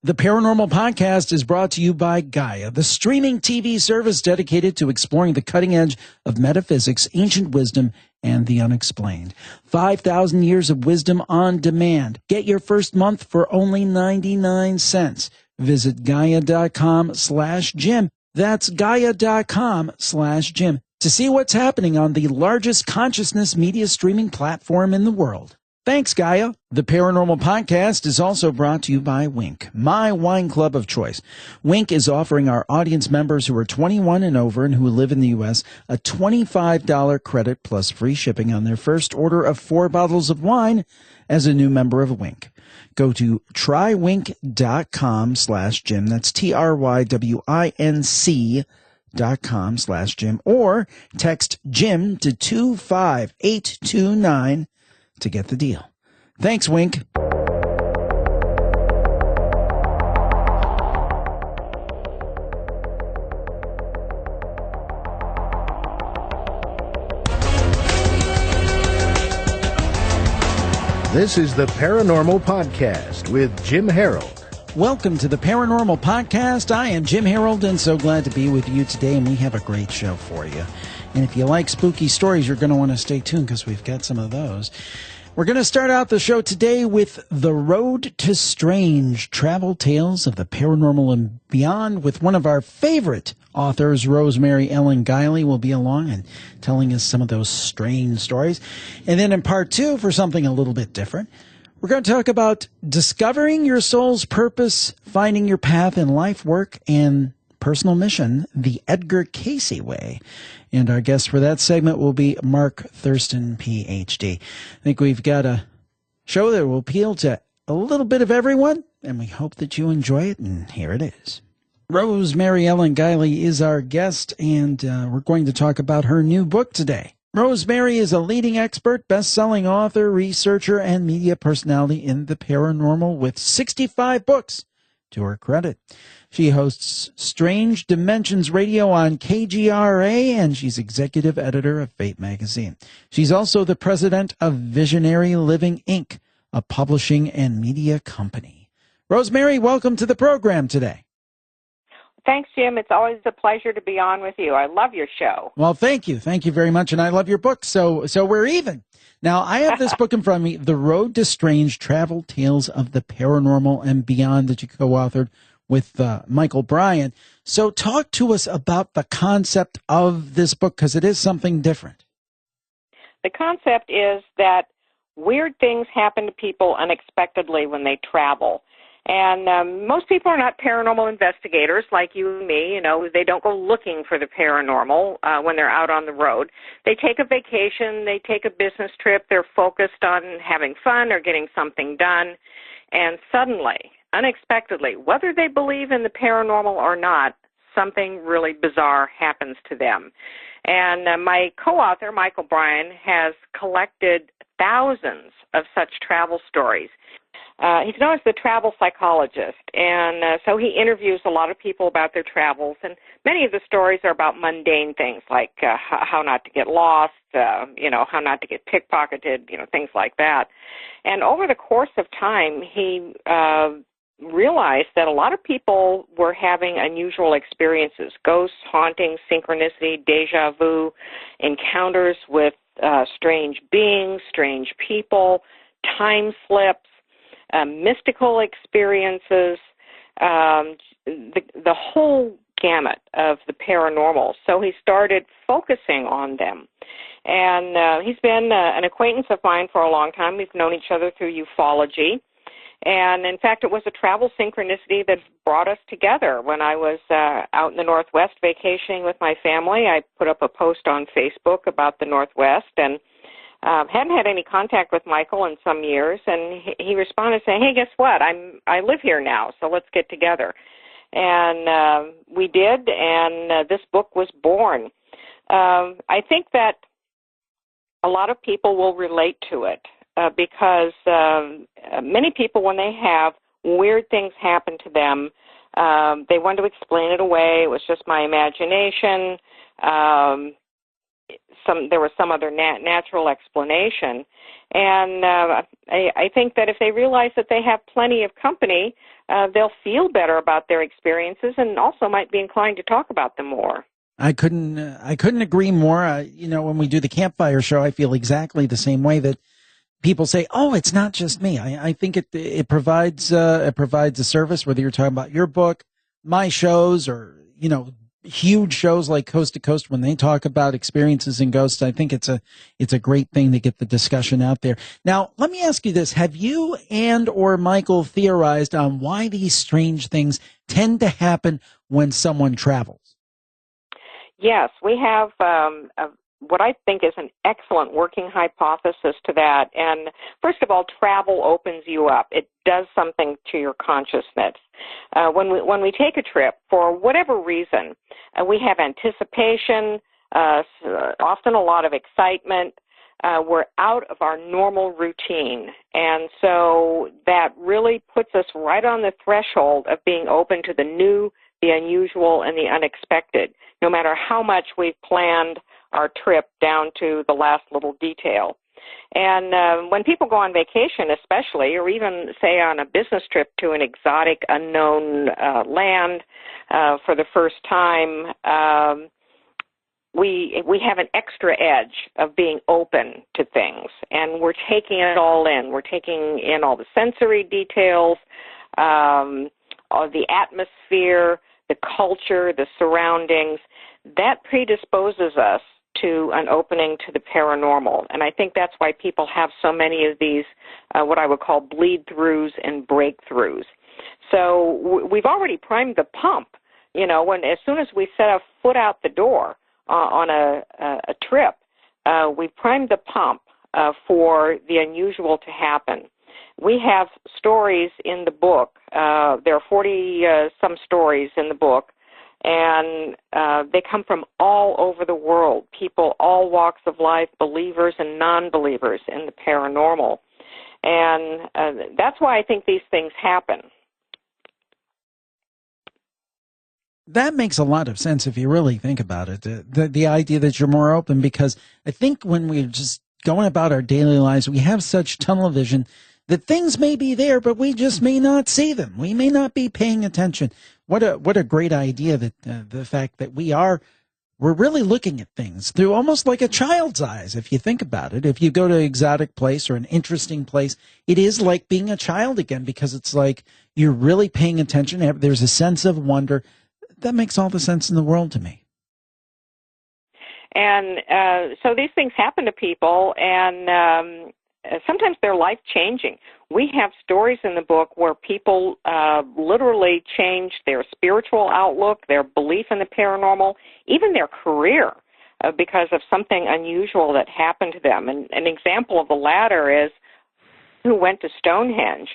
The Paranormal Podcast is brought to you by Gaia, the streaming TV service dedicated to exploring the cutting edge of metaphysics, ancient wisdom, and the unexplained. 5,000 years of wisdom on demand. Get your first month for only 99 cents. Visit Gaia.com/Jim. That's Gaia.com/Jim to see what's happening on the largest consciousness media streaming platform in the world. Thanks, Gaia. The Paranormal Podcast is also brought to you by Wink, my wine club of choice. Wink is offering our audience members who are 21 and over and who live in the U.S. a $25 credit plus free shipping on their first order of 4 bottles of wine as a new member of Wink. Go to trywink.com/Jim. That's TRYWINC.com/Jim, or text Jim to 25829 to get the deal. Thanks, Wink. This is the Paranormal Podcast with Jim Harold. Welcome to the Paranormal Podcast. I am Jim Harold, and so glad to be with you today, and we have a great show for you. And if you like spooky stories, you're going to want to stay tuned because we've got some of those. We're going to start out the show today with The Road to Strange, Travel Tales of the Paranormal and Beyond, with one of our favorite authors, Rosemary Ellen Guiley, will be along and telling us some of those strange stories. And then in part 2, for something a little bit different, we're going to talk about discovering your soul's purpose, finding your path in life, work, and personal mission, the Edgar Cayce way. And our guest for that segment will be Mark Thurston, Ph.D. I think we've got a show that will appeal to a little bit of everyone, and we hope that you enjoy it, and here it is. Rosemary Ellen Guiley is our guest, and we're going to talk about her new book today. Rosemary is a leading expert, best-selling author, researcher, and media personality in the paranormal with 65 books to her credit. She hosts Strange Dimensions Radio on KGRA, and she's executive editor of Fate magazine. She's also the president of Visionary Living, Inc., a publishing and media company. Rosemary, welcome to the program today. Thanks, Jim. It's always a pleasure to be on with you. I love your show. Well, thank you. Thank you very much, and I love your book, so we're even. Now, I have this book in front of me, The Road to Strange, Travel Tales of the Paranormal and Beyond, that you co-authored with Michael Bryan. So talk to us about the concept of this book, because it is something different. The concept is that weird things happen to people unexpectedly when they travel. And most people are not paranormal investigators like you and me. You know, they don't go looking for the paranormal when they're out on the road. They take a vacation, they take a business trip, they're focused on having fun or getting something done, and suddenly, unexpectedly, whether they believe in the paranormal or not, something really bizarre happens to them. And my co-author, Michael Bryan, has collected thousands of such travel stories. He's known as the travel psychologist, and so he interviews a lot of people about their travels, and many of the stories are about mundane things like how not to get lost, how not to get pickpocketed, things like that. And over the course of time, he realized that a lot of people were having unusual experiences: ghosts, hauntings, synchronicity, deja vu, encounters with strange beings, strange people, time slips, mystical experiences, the whole gamut of the paranormal. So he started focusing on them. And he's been an acquaintance of mine for a long time. We've known each other through ufology. And, in fact, it was a travel synchronicity that brought us together. When I was out in the Northwest vacationing with my family, I put up a post on Facebook about the Northwest, and hadn't had any contact with Michael in some years, and he responded saying, "Hey, guess what? I live here now, so let's get together." And we did, and this book was born. I think that a lot of people will relate to it because many people, when they have weird things happen to them, they want to explain it away. It was just my imagination. There was some other natural explanation. And I think that if they realize that they have plenty of company, they'll feel better about their experiences and also might be inclined to talk about them more. I couldn't agree more. When we do the campfire show, I feel exactly the same way, that people say, "Oh, it's not just me." I think it provides a service, whether you're talking about your book, my shows, or huge shows like Coast to Coast when they talk about experiences in ghosts. I think it's a great thing to get the discussion out there. Now, let me ask you this: have you and or Michael theorized on why these strange things tend to happen when someone travels? Yes, we have what I think is an excellent working hypothesis to that. And first of all, travel opens you up. It does something to your consciousness. When we take a trip, for whatever reason, we have anticipation, often a lot of excitement. We're out of our normal routine. And so that really puts us right on the threshold of being open to the new, the unusual, and the unexpected, no matter how much we've planned our trip down to the last little detail. And when people go on vacation especially, or even, say, on a business trip to an exotic, unknown land for the first time, we have an extra edge of being open to things, and we're taking it all in. We're taking in all the sensory details, all the atmosphere, the culture, the surroundings. That predisposes us to an opening to the paranormal. And I think that's why people have so many of these, what I would call bleed-throughs and breakthroughs. So we've already primed the pump, as soon as we set a foot out the door on a trip, we've primed the pump for the unusual to happen. We have stories in the book. There are 40-some stories in the book, and they come from all over the world, people, all walks of life, believers and non-believers in the paranormal. And that's why I think these things happen. That makes a lot of sense if you really think about it. The idea that you're more open, because I think when we're just going about our daily lives, we have such tunnel vision that things may be there, but we just may not see them. We may not be paying attention. What a great idea that the fact that we're really looking at things through almost like a child's eyes. If you think about it, if you go to an exotic place or an interesting place, it is like being a child again, because it's like you're really paying attention. There's a sense of wonder. That makes all the sense in the world to me. And so these things happen to people, and sometimes they're life-changing. We have stories in the book where people literally changed their spiritual outlook, their belief in the paranormal, even their career, because of something unusual that happened to them. And an example of the latter is who went to Stonehenge,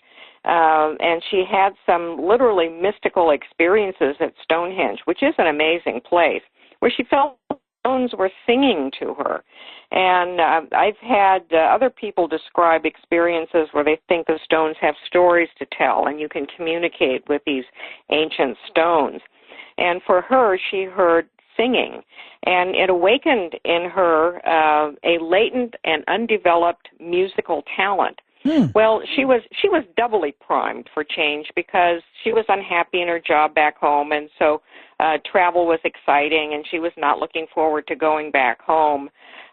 and she had some literally mystical experiences at Stonehenge, which is an amazing place, where she felt stones were singing to her. And I've had other people describe experiences where they think the stones have stories to tell, and you can communicate with these ancient stones. And for her, she heard singing, and it awakened in her a latent and undeveloped musical talent. Well, she was doubly primed for change because she was unhappy in her job back home, and so travel was exciting, and she was not looking forward to going back home.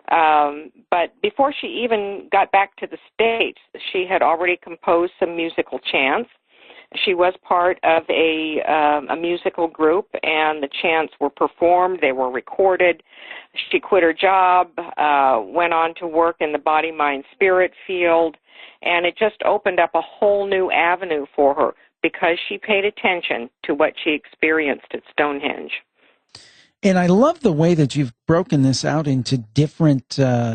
But before she even got back to the States, she had already composed some musical chants. She was part of a musical group, and the chants were performed. They were recorded. She quit her job, went on to work in the body, mind, spirit field, and it just opened up a whole new avenue for her because she paid attention to what she experienced at Stonehenge. And I love the way that you've broken this out into different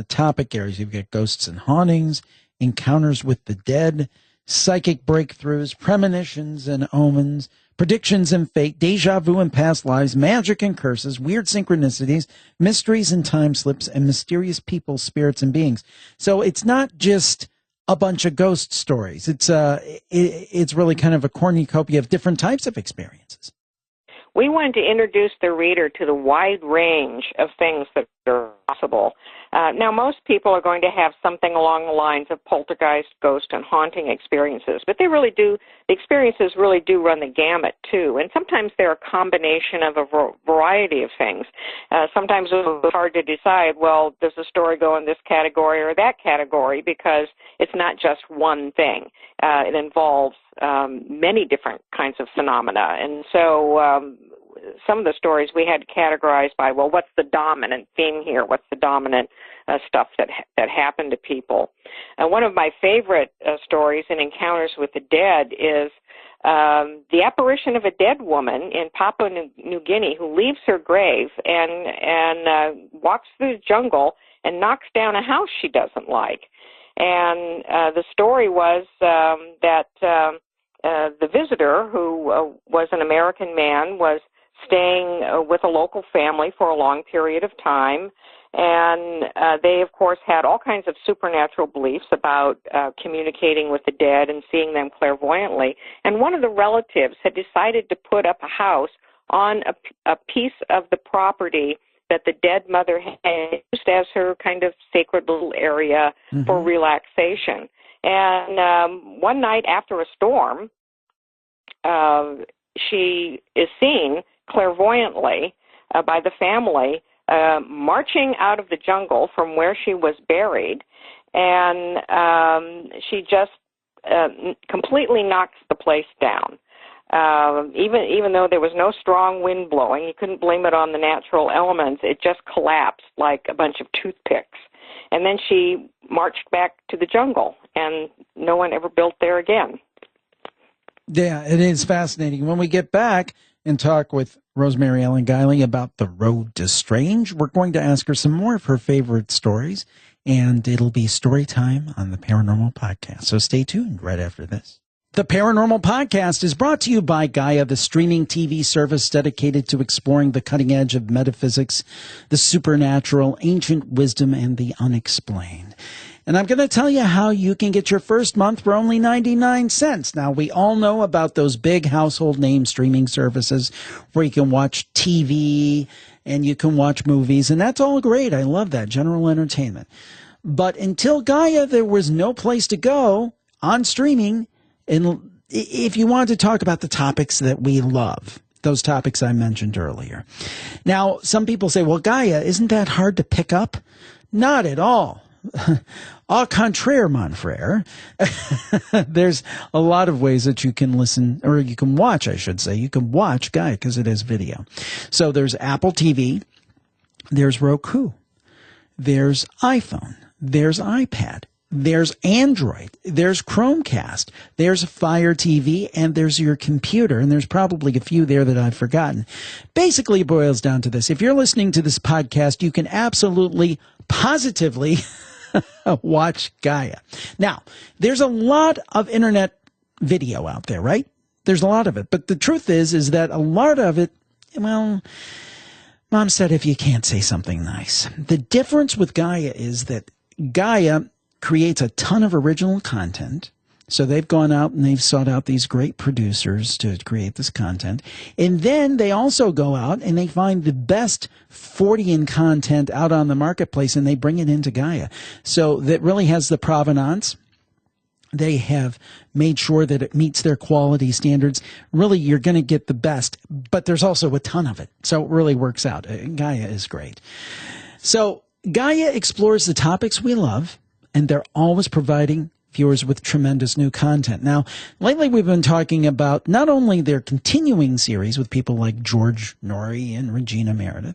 topic areas. You've got ghosts and hauntings, encounters with the dead, psychic breakthroughs, premonitions and omens, predictions and fate, deja vu and past lives, magic and curses, weird synchronicities, mysteries and time slips, and mysterious people, spirits, and beings. So it's not just a bunch of ghost stories. It's really kind of a cornucopia of different types of experiences. We wanted to introduce the reader to the wide range of things that are possible. Now, most people are going to have something along the lines of poltergeist, ghost, and haunting experiences, but the experiences really do run the gamut, too. And sometimes they're a combination of a variety of things. Sometimes it's hard to decide, well, does the story go in this category or that category, because it's not just one thing. It involves many different kinds of phenomena. And so some of the stories we had to categorize by, well, what's the dominant theme here? What's the dominant stuff that happened to people? One of my favorite stories in Encounters with the Dead is the apparition of a dead woman in Papua New Guinea who leaves her grave and walks through the jungle and knocks down a house she doesn't like. And the story was that the visitor, who was an American man, was staying with a local family for a long period of time, and they, of course, had all kinds of supernatural beliefs about communicating with the dead and seeing them clairvoyantly. And one of the relatives had decided to put up a house on a piece of the property that the dead mother had used as her kind of sacred little area for relaxation. And one night after a storm, she is seen clairvoyantly by the family marching out of the jungle from where she was buried, and she just completely knocks the place down. Even though there was no strong wind blowing, you couldn't blame it on the natural elements. It just collapsed like a bunch of toothpicks. And then she marched back to the jungle, and no one ever built there again. Yeah, it is fascinating. When we get back and talk with Rosemary Ellen Guiley about The Road to Strange, we're going to ask her some more of her favorite stories, and it'll be story time on the Paranormal Podcast. So stay tuned right after this. The Paranormal Podcast is brought to you by Gaia, the streaming TV service dedicated to exploring the cutting edge of metaphysics, the supernatural, ancient wisdom, and the unexplained. And I'm going to tell you how you can get your first month for only 99 cents. Now, we all know about those big household name streaming services where you can watch TV and you can watch movies, and that's all great. I love that, general entertainment. But until Gaia, there was no place to go on streaming. And if you want to talk about the topics that we love, those topics I mentioned earlier. Now, some people say, well, Gaia, isn't that hard to pick up? Not at all. Au contraire, mon frere. There's a lot of ways that you can listen, or you can watch, I should say. You can watch Gaia because it is video. So there's Apple TV, there's Roku, there's iPhone, there's iPad, there's Android, there's Chromecast, there's Fire TV, and there's your computer, and there's probably a few there that I've forgotten. Basically, it boils down to this. If you're listening to this podcast, you can absolutely, positively watch Gaia. Now, there's a lot of internet video out there, right? There's a lot of it. But the truth is that a lot of it, well, Mom said if you can't say something nice. The difference with Gaia is that Gaia creates a ton of original content. So they've gone out and they've sought out these great producers to create this content. And then they also go out and they find the best Fortean content out on the marketplace and they bring it into Gaia. So that really has the provenance. They have made sure that it meets their quality standards. Really, you're going to get the best, but there's also a ton of it. So it really works out. Gaia is great. So Gaia explores the topics we love, and they're always providing viewers with tremendous new content. Now, lately we've been talking about not only their continuing series with people like George Norrie and Regina Meredith,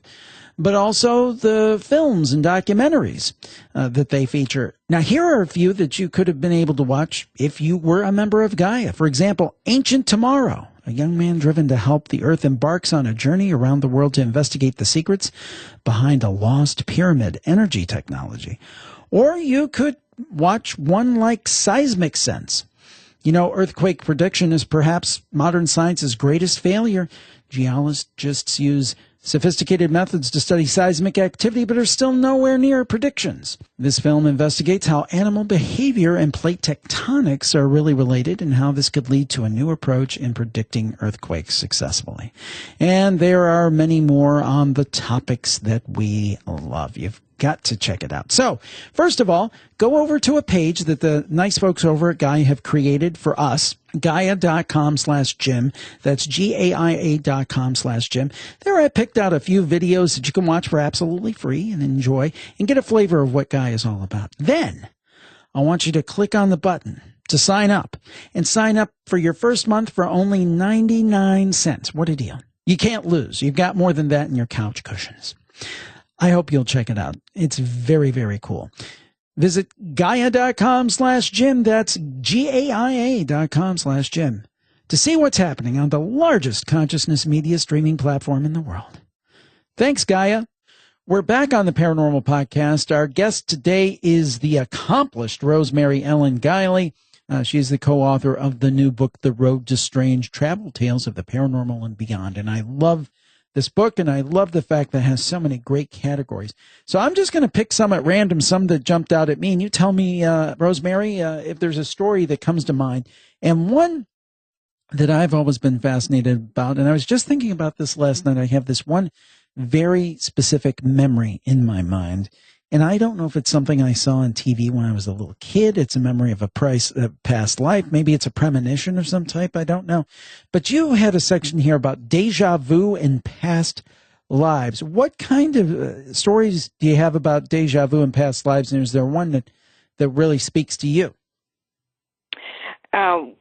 but also the films and documentaries that they feature. Now, here are a few that you could have been able to watch if you were a member of Gaia. For example, Ancient Tomorrow. A young man driven to help the Earth embarks on a journey around the world to investigate the secrets behind a lost pyramid energy technology. Or you could watch one like Seismic Sense. You know, earthquake prediction is perhaps modern science's greatest failure. Geologists use sophisticated methods to study seismic activity, but are still nowhere near predictions. This film investigates how animal behavior and plate tectonics are really related and how this could lead to a new approach in predicting earthquakes successfully. And there are many more on the topics that we love. You've got to check it out. So, first of all, go over to a page that the nice folks over at Gaia have created for us, Gaia.com/Jim. That's GAIA.com/Jim. There I picked out a few videos that you can watch for absolutely free and enjoy and get a flavor of what Gaia is all about. Then, I want you to click on the button to sign up and sign up for your first month for only 99 cents. What a deal. You can't lose. You've got more than that in your couch cushions. I hope you'll check it out. It's very, very cool. Visit Gaia.com/Jim. That's GAIA.com/Jim to see what's happening on the largest consciousness media streaming platform in the world. Thanks, Gaia. We're back on the Paranormal Podcast. Our guest today is the accomplished Rosemary Ellen Guiley. She's the co-author of the new book, The Road to Strange, Travel Tales of the Paranormal and Beyond. And I love this book, and I love the fact that it has so many great categories. So I'm just going to pick some at random, some that jumped out at me. And you tell me, Rosemary, if there's a story that comes to mind. And one that I've always been fascinated about, and I was just thinking about this last night. I have this one very specific memory in my mind. And I don't know if it's something I saw on TV when I was a little kid. It's a memory of a past life. Maybe it's a premonition of some type. I don't know. But you had a section here about deja vu and past lives. What kind of stories do you have about deja vu and past lives? And is there one that really speaks to you?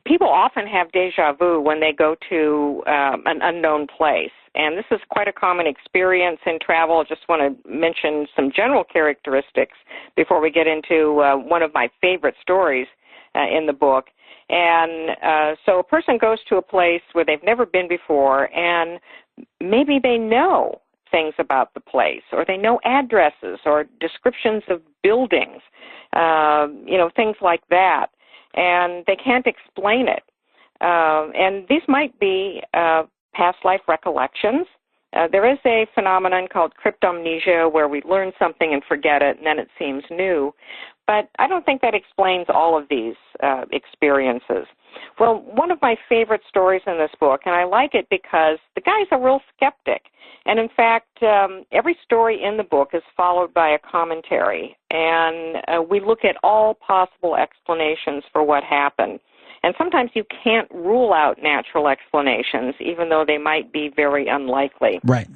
People often have deja vu when they go to an unknown place. And this is quite a common experience in travel. I just want to mention some general characteristics before we get into one of my favorite stories in the book. And so a person goes to a place where they've never been before, and maybe they know things about the place, or they know addresses or descriptions of buildings, things like that. And they can't explain it. And these might be past life recollections. There is a phenomenon called cryptomnesia where we learn something and forget it, and then it seems new. But I don't think that explains all of these experiences. Well, one of my favorite stories in this book, and I like it because the guy's a real skeptic. And in fact, every story in the book is followed by a commentary. And we look at all possible explanations for what happened. And sometimes you can't rule out natural explanations, even though they might be very unlikely. Right.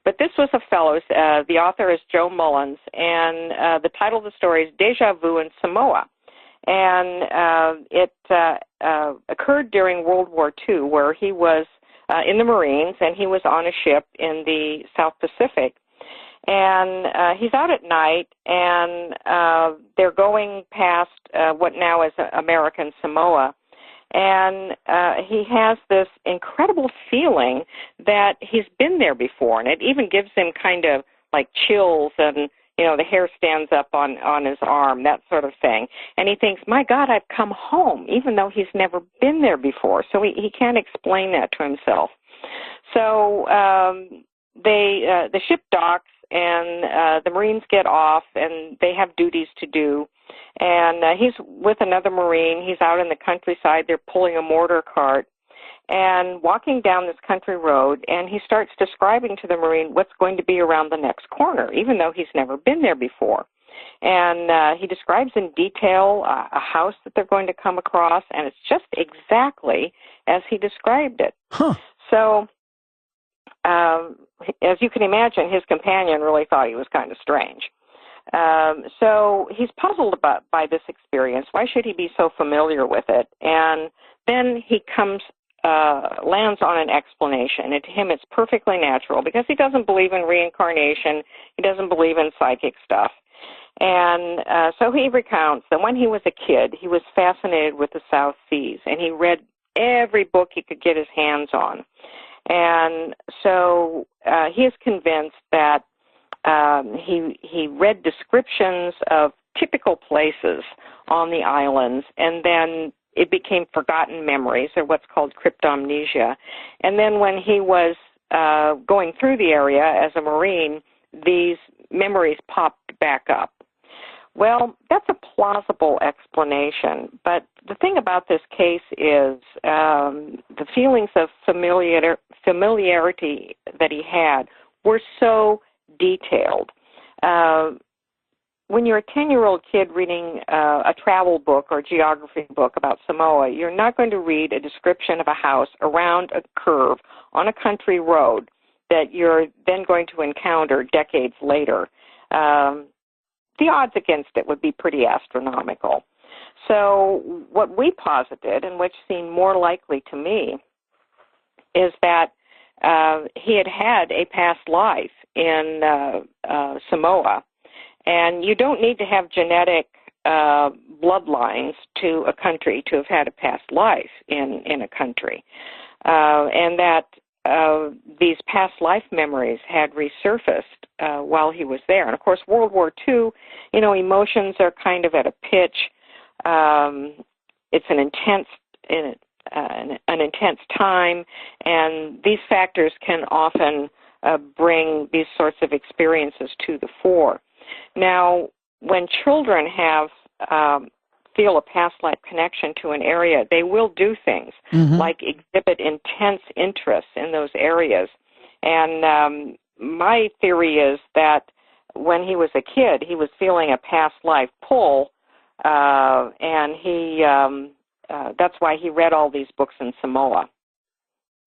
But this was a fellow's. The author is Joe Mullins, and the title of the story is Deja Vu in Samoa. And it occurred during World War II, where he was in the Marines, and he was on a ship in the South Pacific. And he's out at night, and they're going past what now is American Samoa. And he has this incredible feeling that he's been there before, and it even gives him kind of like chills, and the hair stands up on his arm, that sort of thing. And he thinks, my God, I've come home, even though he's never been there before. So he can't explain that to himself. So the ship docks, and the Marines get off, and they have duties to do. And he's with another Marine. He's out in the countryside. They're pulling a mortar cart and walking down this country road, and he starts describing to the Marine what's going to be around the next corner, even though he's never been there before. And he describes in detail a house that they're going to come across, and it's just exactly as he described it. Huh. So as you can imagine, his companion really thought he was kind of strange. So he's puzzled by this experience. Why should he be so familiar with it? And then he lands on an explanation. And to him, it's perfectly natural because he doesn't believe in reincarnation. He doesn't believe in psychic stuff. And so he recounts that when he was a kid, he was fascinated with the South Seas, and he read every book he could get his hands on. And so he is convinced that he read descriptions of typical places on the islands, and then it became forgotten memories, or what's called cryptomnesia. And then when he was going through the area as a Marine, these memories popped back up. Well, that's a plausible explanation, but the thing about this case is the feelings of familiarity that he had were so detailed. when you're a 10-year-old kid reading a travel book or geography book about Samoa, you're not going to read a description of a house around a curve on a country road that you're then going to encounter decades later. The odds against it would be pretty astronomical. So what we posited, and which seemed more likely to me, is that he had had a past life in Samoa. And you don't need to have genetic bloodlines to a country to have had a past life in a country. And that these past life memories had resurfaced while he was there. And, of course, World War II, emotions are kind of at a pitch. It's an intense time, and these factors can often bring these sorts of experiences to the fore. Now, when children feel a past life connection to an area, they will do things like exhibit intense interest in those areas. And my theory is that when he was a kid, he was feeling a past life pull, and that's why he read all these books in Samoa.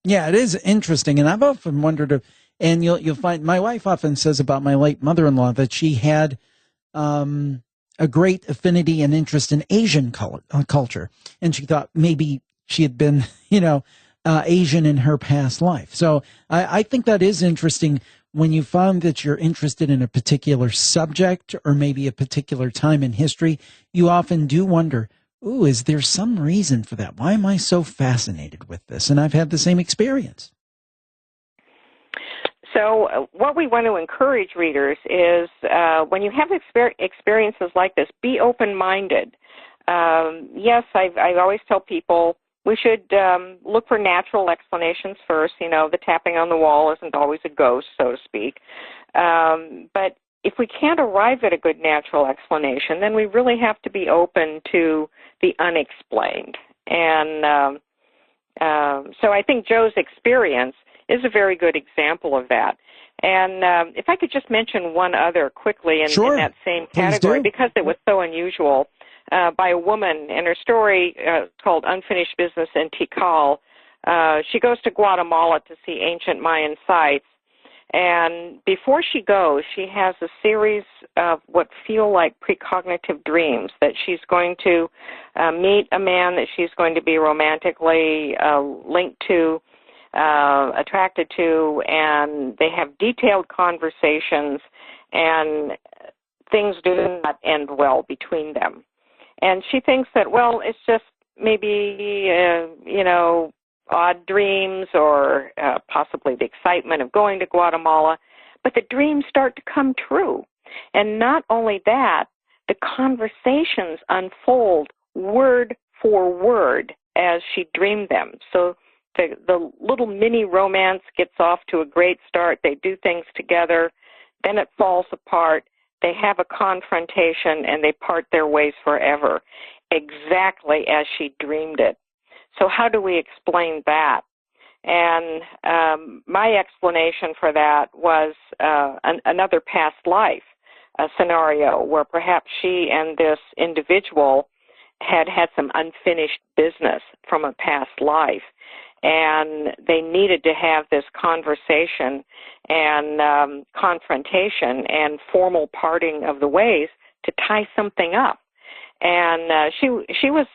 Yeah, it is interesting, and I've often wondered, and you'll find my wife often says about my late mother-in-law that she had a great affinity and interest in Asian culture, and she thought maybe she had been, Asian in her past life. So I think that is interesting when you find that you're interested in a particular subject or maybe a particular time in history. You often do wonder, ooh, is there some reason for that? Why am I so fascinated with this? And I've had the same experience. So what we want to encourage readers is when you have experiences like this, be open-minded. Yes, I always tell people we should look for natural explanations first. The tapping on the wall isn't always a ghost, so to speak. But if we can't arrive at a good natural explanation, then we really have to be open to the unexplained. And so I think Joe's experience is a very good example of that. And if I could just mention one other quickly in that same category, because it was so unusual, by a woman, and her story called Unfinished Business in Tikal. She goes to Guatemala to see ancient Mayan sites. And before she goes, she has a series of what feel like precognitive dreams that she's going to meet a man that she's going to be romantically linked to, attracted to, and they have detailed conversations, and things do not end well between them. And she thinks that, well, it's just maybe, odd dreams or possibly the excitement of going to Guatemala, but the dreams start to come true. And not only that, the conversations unfold word for word as she dreamed them. So the little mini romance gets off to a great start. They do things together. Then it falls apart. They have a confrontation, and they part their ways forever, exactly as she dreamed it. So how do we explain that? And my explanation for that was another past life scenario where perhaps she and this individual had some unfinished business from a past life, and they needed to have this conversation and confrontation and formal parting of the ways to tie something up. And she was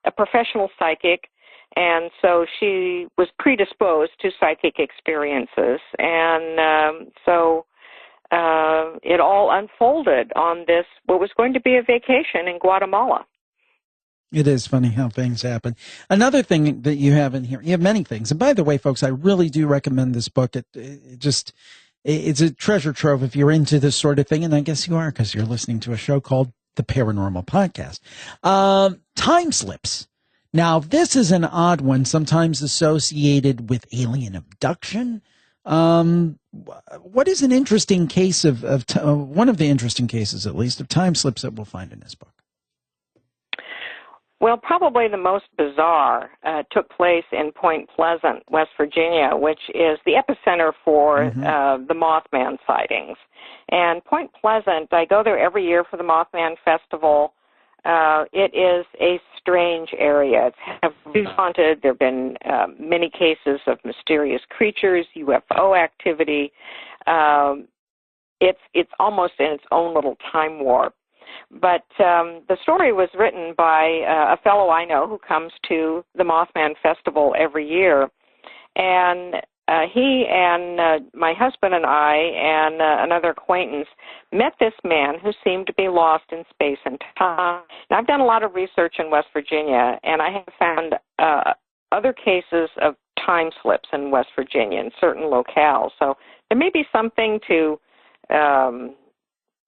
a professional psychic, and so she was predisposed to psychic experiences. And so it all unfolded on this, what was going to be a vacation in Guatemala. It is funny how things happen. Another thing that you have in here, you have many things. And by the way, folks, I really do recommend this book. It's a treasure trove if you're into this sort of thing. And I guess you are, because you're listening to a show called The Paranormal Podcast. Time slips. Now, this is an odd one, sometimes associated with alien abduction. What is an interesting case of one of the interesting cases, at least, of time slips that we'll find in this book? Well, probably the most bizarre took place in Point Pleasant, West Virginia, which is the epicenter for the Mothman sightings. And Point Pleasant, I go there every year for the Mothman Festival. It is a strange area. It's heavily haunted. There have been many cases of mysterious creatures, UFO activity. It's almost in its own little time warp. But the story was written by a fellow I know who comes to the Mothman Festival every year. And he and my husband and I and another acquaintance met this man who seemed to be lost in space and time. Now, I've done a lot of research in West Virginia, and I have found other cases of time slips in West Virginia in certain locales. So there may be something to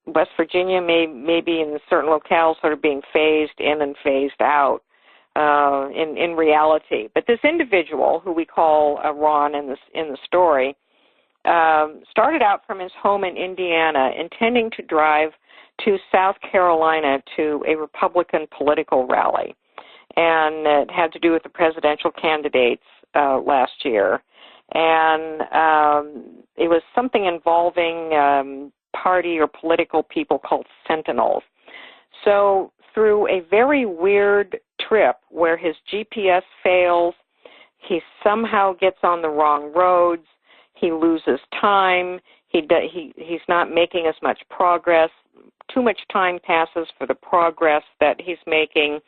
West Virginia may be in certain locales sort of being phased in and phased out in reality. But this individual, who we call Ron in the story, started out from his home in Indiana, intending to drive to South Carolina to a Republican political rally. And it had to do with the presidential candidates last year. And it was something involving party or political people called Sentinels. So through a very weird trip where his GPS fails, he somehow gets on the wrong roads, he loses time, he's not making as much progress, too much time passes for the progress that he's making.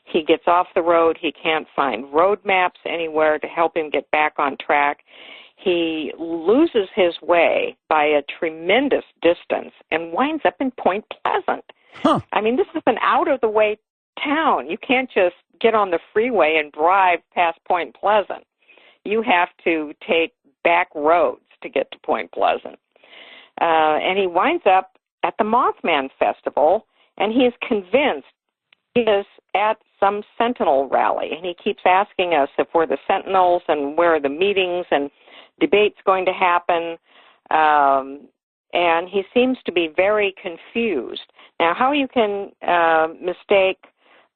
He gets off the road, he can't find road maps anywhere to help him get back on track. He loses his way by a tremendous distance and winds up in Point Pleasant. Huh. I mean, this is an out-of-the-way town. You can't just get on the freeway and drive past Point Pleasant. You have to take back roads to get to Point Pleasant. And he winds up at the Mothman Festival, and he is convinced he is at some Sentinel rally. And he keeps asking us if we're the Sentinels and where are the meetings and debates going to happen. And he seems to be very confused. Now, how you can mistake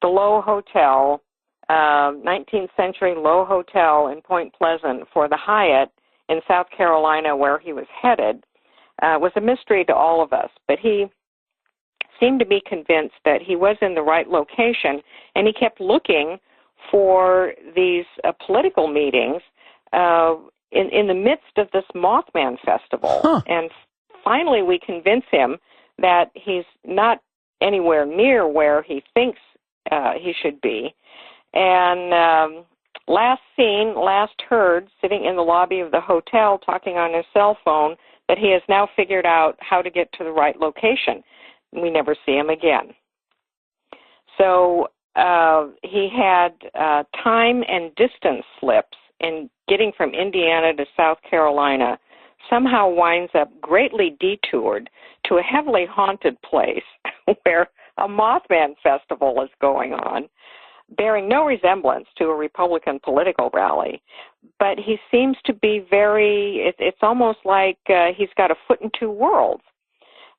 the Lowe Hotel, 19th century Lowe Hotel in Point Pleasant, for the Hyatt in South Carolina where he was headed was a mystery to all of us. But he seemed to be convinced that he was in the right location, and he kept looking for these political meetings in the midst of this Mothman Festival. Huh. And finally we convince him that he's not anywhere near where he thinks he should be. And last seen, last heard, sitting in the lobby of the hotel talking on his cell phone, that he has now figured out how to get to the right location. We never see him again. So he had time and distance slips in getting from Indiana to South Carolina, somehow winds up greatly detoured to a heavily haunted place where a Mothman Festival is going on, bearing no resemblance to a Republican political rally. But he seems to be it's almost like he's got a foot in two worlds.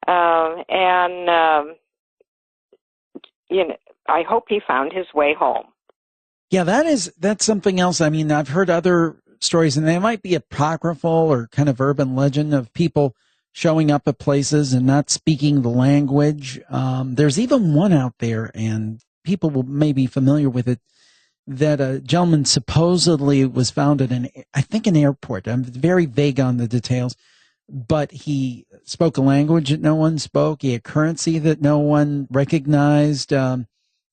I hope he found his way home. Yeah, that's something else. I mean, I've heard other stories, and they might be apocryphal or kind of urban legend of people showing up at places and not speaking the language. There's even one out there, and people may be familiar with it, that a gentleman supposedly was found at an airport. I'm very vague on the details, but he spoke a language that no one spoke. He had currency that no one recognized.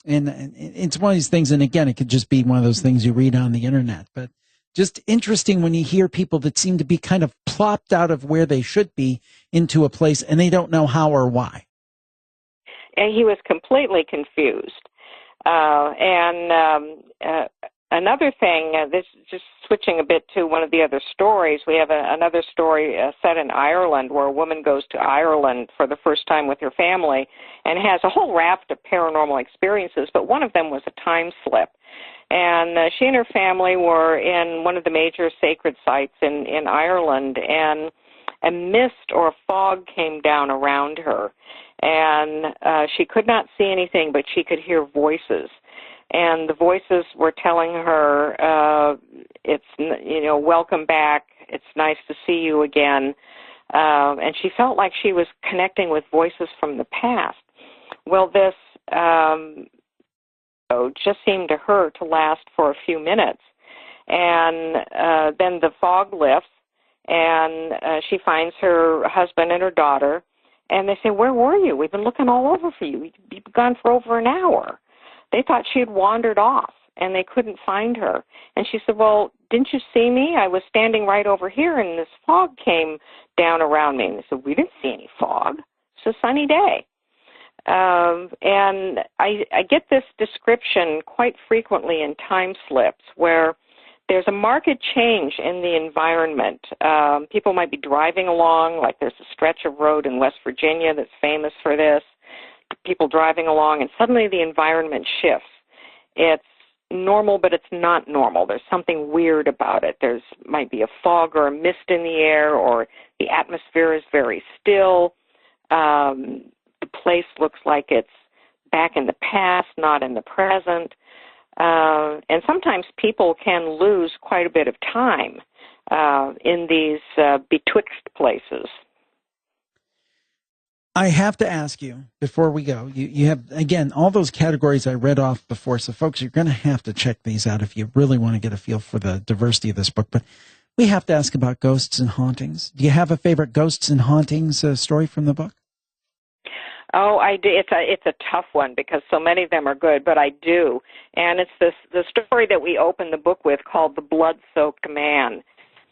And it's one of these things, and again, it could just be one of those things you read on the internet, but just interesting when you hear people that seem to be kind of plopped out of where they should be into a place, and they don't know how or why. And he was completely confused. Another thing, this just switching a bit to one of the other stories, we have another story set in Ireland where a woman goes to Ireland for the first time with her family and has a whole raft of paranormal experiences, but one of them was a time slip. And she and her family were in one of the major sacred sites in Ireland, and a mist or a fog came down around her. And she could not see anything, but she could hear voices. and the voices were telling her, welcome back, it's nice to see you again, and she felt like she was connecting with voices from the past. Well, this just seemed to her to last for a few minutes, and then the fog lifts, and she finds her husband and her daughter, and they say, where were you? We've been looking all over for you. You've been gone for over an hour. They thought she had wandered off, and they couldn't find her. And she said, well, didn't you see me? I was standing right over here, and this fog came down around me. And they said, we didn't see any fog. It's a sunny day. And I get this description quite frequently in time slips where there's a marked change in the environment. People might be driving along, like there's a stretch of road in West Virginia that's famous for this. People driving along, and suddenly the environment shifts. It's normal, but it's not normal. There's something weird about it. There's might be a fog or a mist in the air, or the atmosphere is very still. The place looks like it's back in the past, not in the present. And sometimes people can lose quite a bit of time in these betwixt places. I have to ask you before we go, you have, again, all those categories I read off before. So, folks, you're going to have to check these out if you really want to get a feel for the diversity of this book. But we have to ask about ghosts and hauntings. Do you have a favorite ghosts and hauntings story from the book? Oh, I do. It's a tough one because so many of them are good, but I do. And it's the story that we open the book with called The Blood-Soaked Man.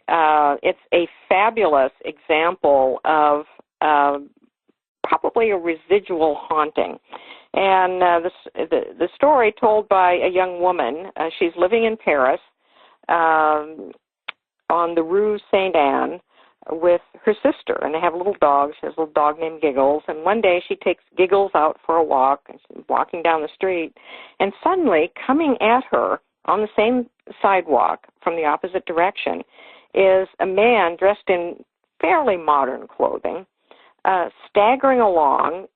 It's a fabulous example of probably a residual haunting. And the story told by a young woman, she's living in Paris on the Rue Saint-Anne with her sister, and they have a little dog. She has a little dog named Giggles, and one day she takes Giggles out for a walk, and she's walking down the street, and suddenly coming at her on the same sidewalk from the opposite direction is a man dressed in fairly modern clothing, staggering along,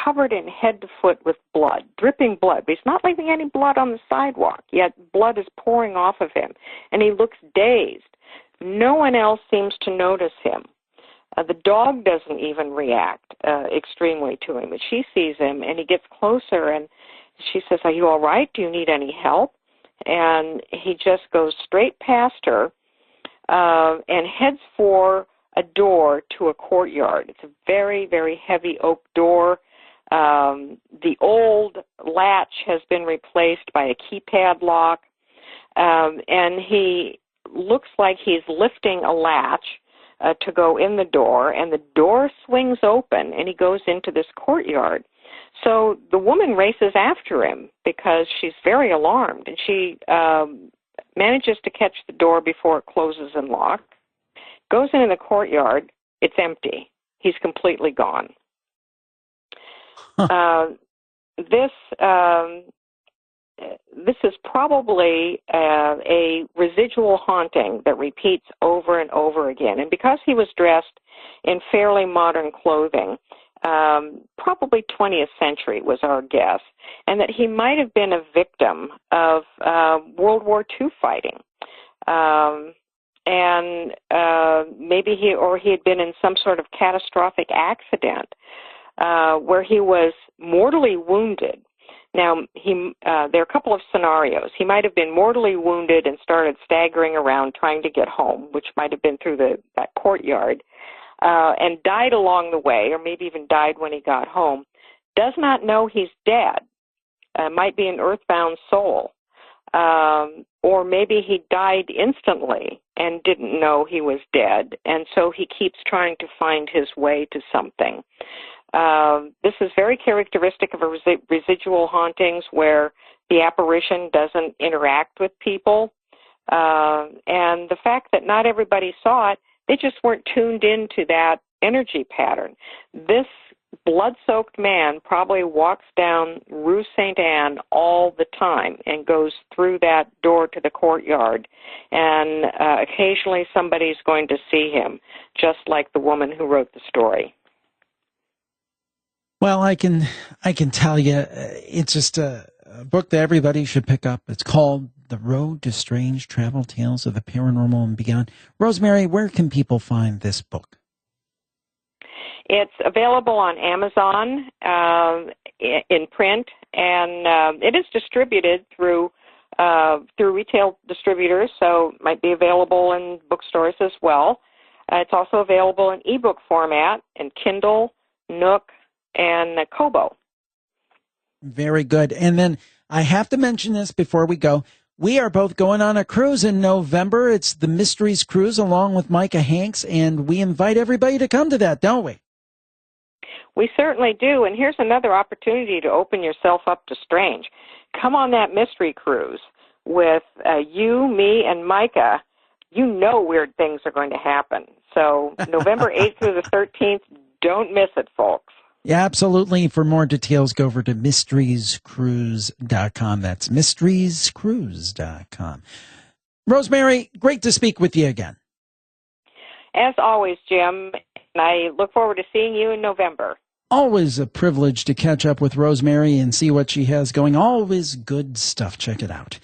covered in head to foot with blood, dripping blood. But he's not leaving any blood on the sidewalk, yet blood is pouring off of him, and he looks dazed. No one else seems to notice him. The dog doesn't even react extremely to him, but she sees him, and he gets closer, and she says, are you all right? Do you need any help? And he just goes straight past her and heads for a door to a courtyard. It's a very, very heavy oak door. The old latch has been replaced by a keypad lock, and he looks like he's lifting a latch to go in the door, and the door swings open, and he goes into this courtyard. So the woman races after him because she's very alarmed, and she manages to catch the door before it closes and locks, goes in the courtyard. It's empty. He's completely gone. This is probably a residual haunting that repeats over and over again. And because he was dressed in fairly modern clothing, probably 20th century was our guess, and that he might have been a victim of World War II fighting. And maybe he had been in some sort of catastrophic accident where he was mortally wounded. Now, there are a couple of scenarios. He might have been mortally wounded and started staggering around trying to get home, which might have been through that courtyard, and died along the way, or maybe even died when he got home. Does not know he's dead. Might be an earthbound soul. Or maybe he died instantly and didn't know he was dead, and so he keeps trying to find his way to something. This is very characteristic of a residual hauntings where the apparition doesn't interact with people. And the fact that not everybody saw it, they just weren't tuned into that energy pattern. This blood-soaked man probably walks down Rue Saint-Anne all the time and goes through that door to the courtyard. And occasionally somebody's going to see him, just like the woman who wrote the story. Well, I can tell you, it's just a book that everybody should pick up. It's called The Road to Strange Travel Tales of the Paranormal and Beyond. Rosemary, where can people find this book? It's available on Amazon in print, and it is distributed through retail distributors, so it might be available in bookstores as well. It's also available in ebook format in Kindle, Nook, and Kobo. Very good. And then I have to mention this before we go. We are both going on a cruise in November. It's the Mysteries Cruise along with Micah Hanks, and we invite everybody to come to that, don't we? We certainly do, and here's another opportunity to open yourself up to strange. Come on that mystery cruise with you, me, and Micah. You know weird things are going to happen. So November 8th through the 13th, don't miss it, folks. Yeah, absolutely. For more details, go over to mysteriescruise.com. That's mysteriescruise.com. Rosemary, great to speak with you again. As always, Jim, and I look forward to seeing you in November. Always a privilege to catch up with Rosemary and see what she has going. Always good stuff. Check it out.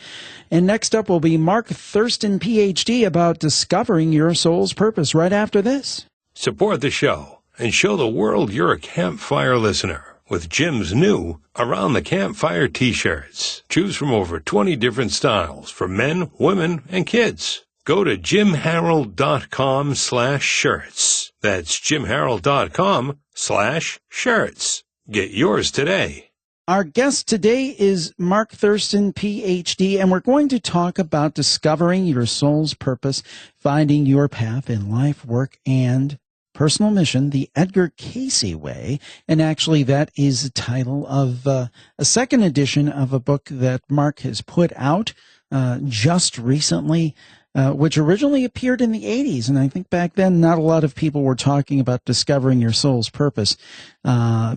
And next up will be Mark Thurston, Ph.D., about discovering your soul's purpose right after this. Support the show and show the world you're a campfire listener with Jim's new Around the Campfire t-shirts. Choose from over 20 different styles for men, women, and kids. Go to jimharold.com/shirts. That's jimharold.com/shirts. Get yours today. Our guest today is Mark Thurston, Ph.D., and we're going to talk about discovering your soul's purpose, finding your path in life, work, and personal mission, the Edgar Cayce Way. And actually, that is the title of a second edition of a book that Mark has put out just recently, which originally appeared in the 80s. And I think back then, not a lot of people were talking about discovering your soul's purpose.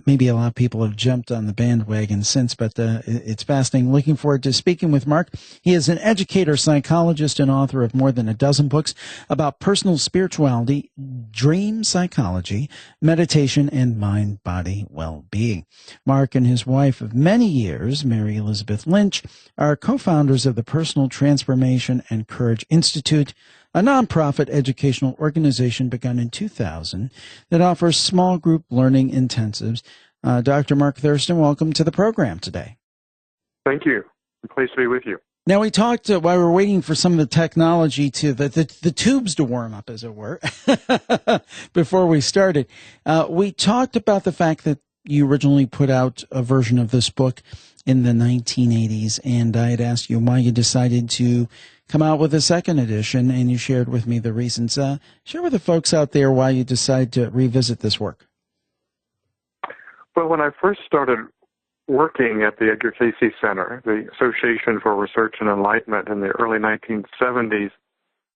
Maybe a lot of people have jumped on the bandwagon since, but it's fascinating. Looking forward to speaking with Mark. He is an educator, psychologist, and author of more than a dozen books about personal spirituality, dream psychology, meditation, and mind-body well-being. Mark and his wife of many years, Mary Elizabeth Lynch, are co-founders of the Personal Transformation and Courage Institute, a nonprofit educational organization begun in 2000 that offers small group learning intensives. Dr. Mark Thurston, welcome to the program today. Thank you. I'm pleased to be with you. Now, we talked while we were waiting for some of the technology to the tubes to warm up, as it were, before we started. We talked about the fact that you originally put out a version of this book in the 1980s, and I had asked you why you decided to come out with a second edition, and you shared with me the reasons. Share with the folks out there why you decided to revisit this work. Well, when I first started working at the Edgar Cayce Center, the Association for Research and Enlightenment in the early 1970s,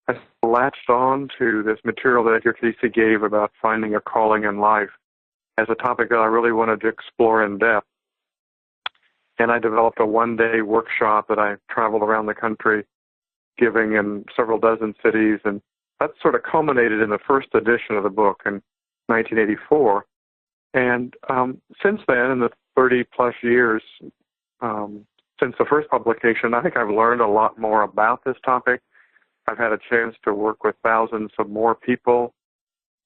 I latched on to this material that Edgar Cayce gave about finding a calling in life as a topic that I really wanted to explore in depth. And I developed a one-day workshop that I traveled around the country giving in several dozen cities, and that sort of culminated in the first edition of the book in 1984. And since then, in the 30-plus years since the first publication, I think I've learned a lot more about this topic. I've had a chance to work with thousands of more people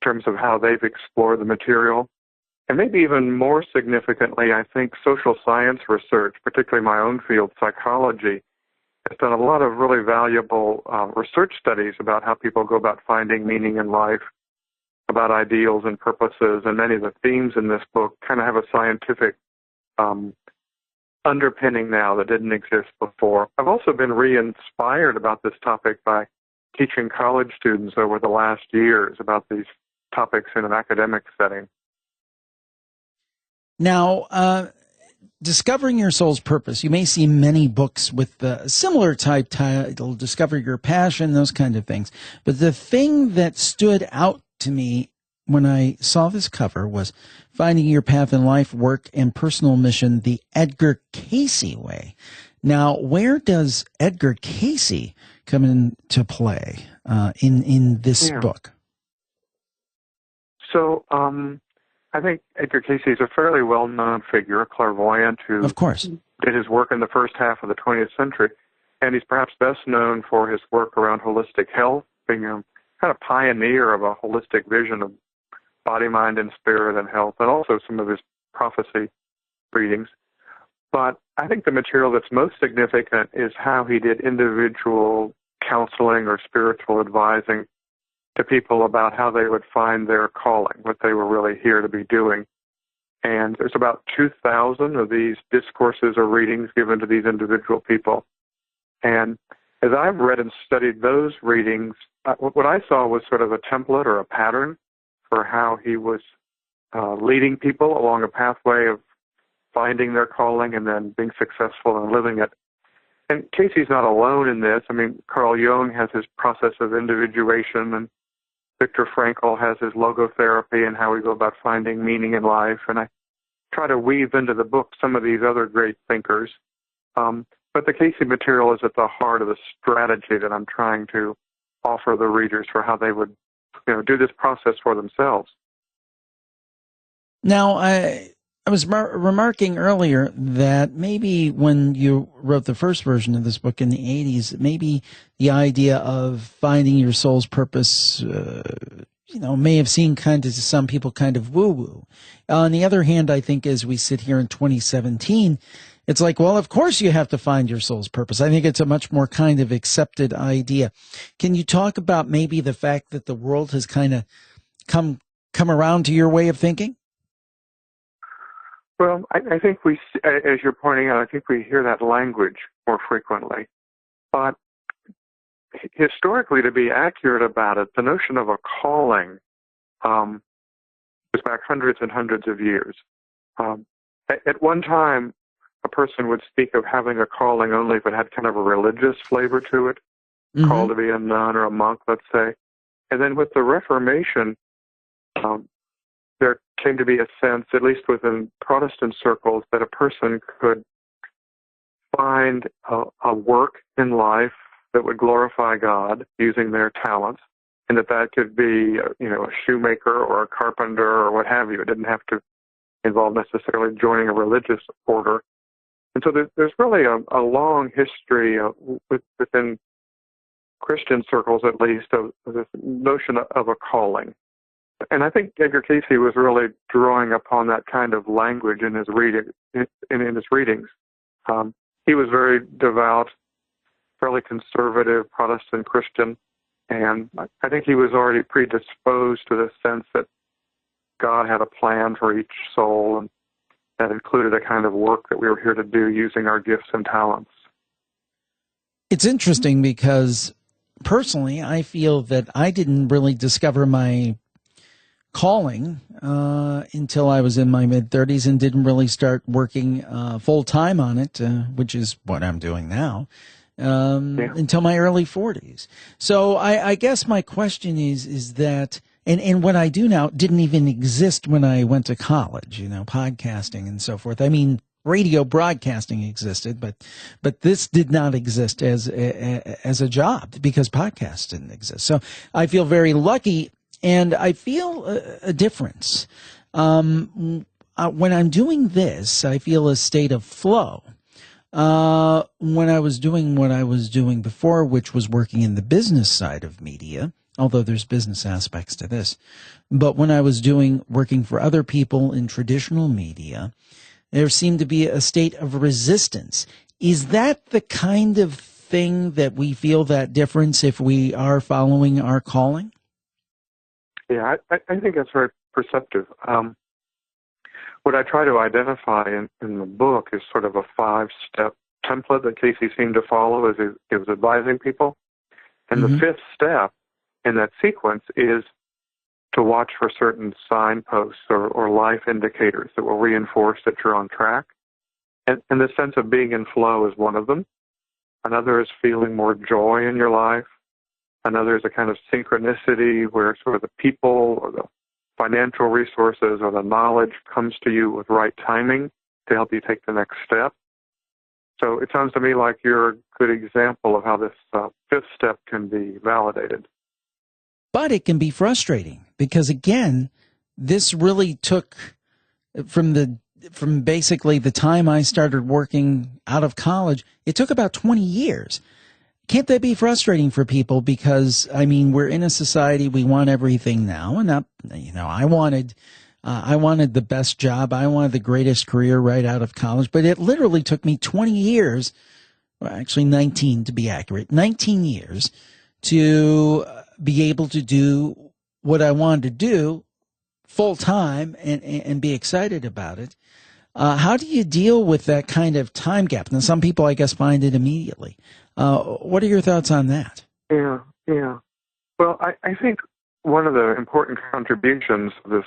in terms of how they've explored the material. And maybe even more significantly, I think social science research, particularly my own field, psychology, has done a lot of really valuable research studies about how people go about finding meaning in life, about ideals and purposes, and many of the themes in this book kind of have a scientific underpinning now that didn't exist before. I've also been re-inspired about this topic by teaching college students over the last years about these topics in an academic setting. Now, discovering your soul's purpose, you may see many books with the similar type title, Discover Your Passion, those kind of things. But the thing that stood out to me when I saw this cover was Finding Your Path in Life, Work, and Personal Mission, the Edgar Cayce Way. Now, where does Edgar Cayce come into play in this book? So I think Edgar Casey is a fairly well-known figure, a clairvoyant who Of course. did his work in the first half of the 20th century, and he's perhaps best known for his work around holistic health, being a kind of pioneer of a holistic vision of body, mind, and spirit and health, and also some of his prophecy readings. But I think the material that's most significant is how he did individual counseling or spiritual advising to people about how they would find their calling, what they were really here to be doing. And there's about 2,000 of these discourses or readings given to these individual people. And as I've read and studied those readings, what I saw was sort of a template or a pattern for how he was leading people along a pathway of finding their calling and then being successful in living it. And Casey's not alone in this. I mean, Carl Jung has his process of individuation, and Viktor Frankl has his logotherapy and how we go about finding meaning in life. And I try to weave into the book some of these other great thinkers. But the Casey material is at the heart of the strategy that I'm trying to offer the readers for how they would, do this process for themselves. Now, I was remarking earlier that maybe when you wrote the first version of this book in the 80s, maybe the idea of finding your soul's purpose, may have seemed kind of to some people kind of woo-woo. On the other hand, I think as we sit here in 2017, it's like, well, of course you have to find your soul's purpose. I think it's a much more kind of accepted idea. Can you talk about maybe the fact that the world has kind of come around to your way of thinking? Well, I think we, as you're pointing out, I think we hear that language more frequently. But historically, to be accurate about it, the notion of a calling goes back hundreds and hundreds of years. At one time, a person would speak of having a calling only if it had kind of a religious flavor to it, called to be a nun or a monk, let's say. And then with the Reformation, there came to be a sense, at least within Protestant circles, that a person could find a work in life that would glorify God using their talents, and that could be, a shoemaker or a carpenter or what have you. It didn't have to involve necessarily joining a religious order. And so there's really a long history within Christian circles, at least, of this notion of a calling. And I think Edgar Casey was really drawing upon that kind of language in his readings. He was very devout, fairly conservative Protestant Christian, and I think he was already predisposed to the sense that God had a plan for each soul, and that included a kind of work that we were here to do using our gifts and talents. It's interesting because personally, I feel that I didn't really discover my calling until I was in my mid-30s and didn't really start working full-time on it, which is what I'm doing now, until my early 40s. So I guess my question is that, and what I do now didn't even exist when I went to college, podcasting and so forth. I mean, radio broadcasting existed, but this did not exist as a job because podcasts didn't exist. So I feel very lucky. And I feel a difference. When I'm doing this, I feel a state of flow. When I was doing what I was doing before, which was working in the business side of media, although there's business aspects to this, but when I was working for other people in traditional media, there seemed to be a state of resistance. Is that the kind of thing that we feel that difference if we are following our calling? Yeah, I think that's very perceptive. What I try to identify in the book is sort of a 5-step template that Casey seemed to follow as he was advising people. And the 5th step in that sequence is to watch for certain signposts or life indicators that will reinforce that you're on track. And the sense of being in flow is one of them. Another is feeling more joy in your life. Another is a kind of synchronicity where sort of the people or the financial resources or the knowledge comes to you with right timing to help you take the next step. So it sounds to me like you're a good example of how this 5th step can be validated. But it can be frustrating because, again, this really took from basically the time I started working out of college, it took about 20 years. Can't that be frustrating for people? Because, I mean, we're in a society, we want everything now. And, I wanted the best job. I wanted the greatest career right out of college. But it literally took me 20 years, well, actually 19 to be accurate, 19 years to be able to do what I wanted to do full time and be excited about it. How do you deal with that kind of time gap? Now, some people, I guess, find it immediately. What are your thoughts on that? Yeah. Well, I think one of the important contributions of this,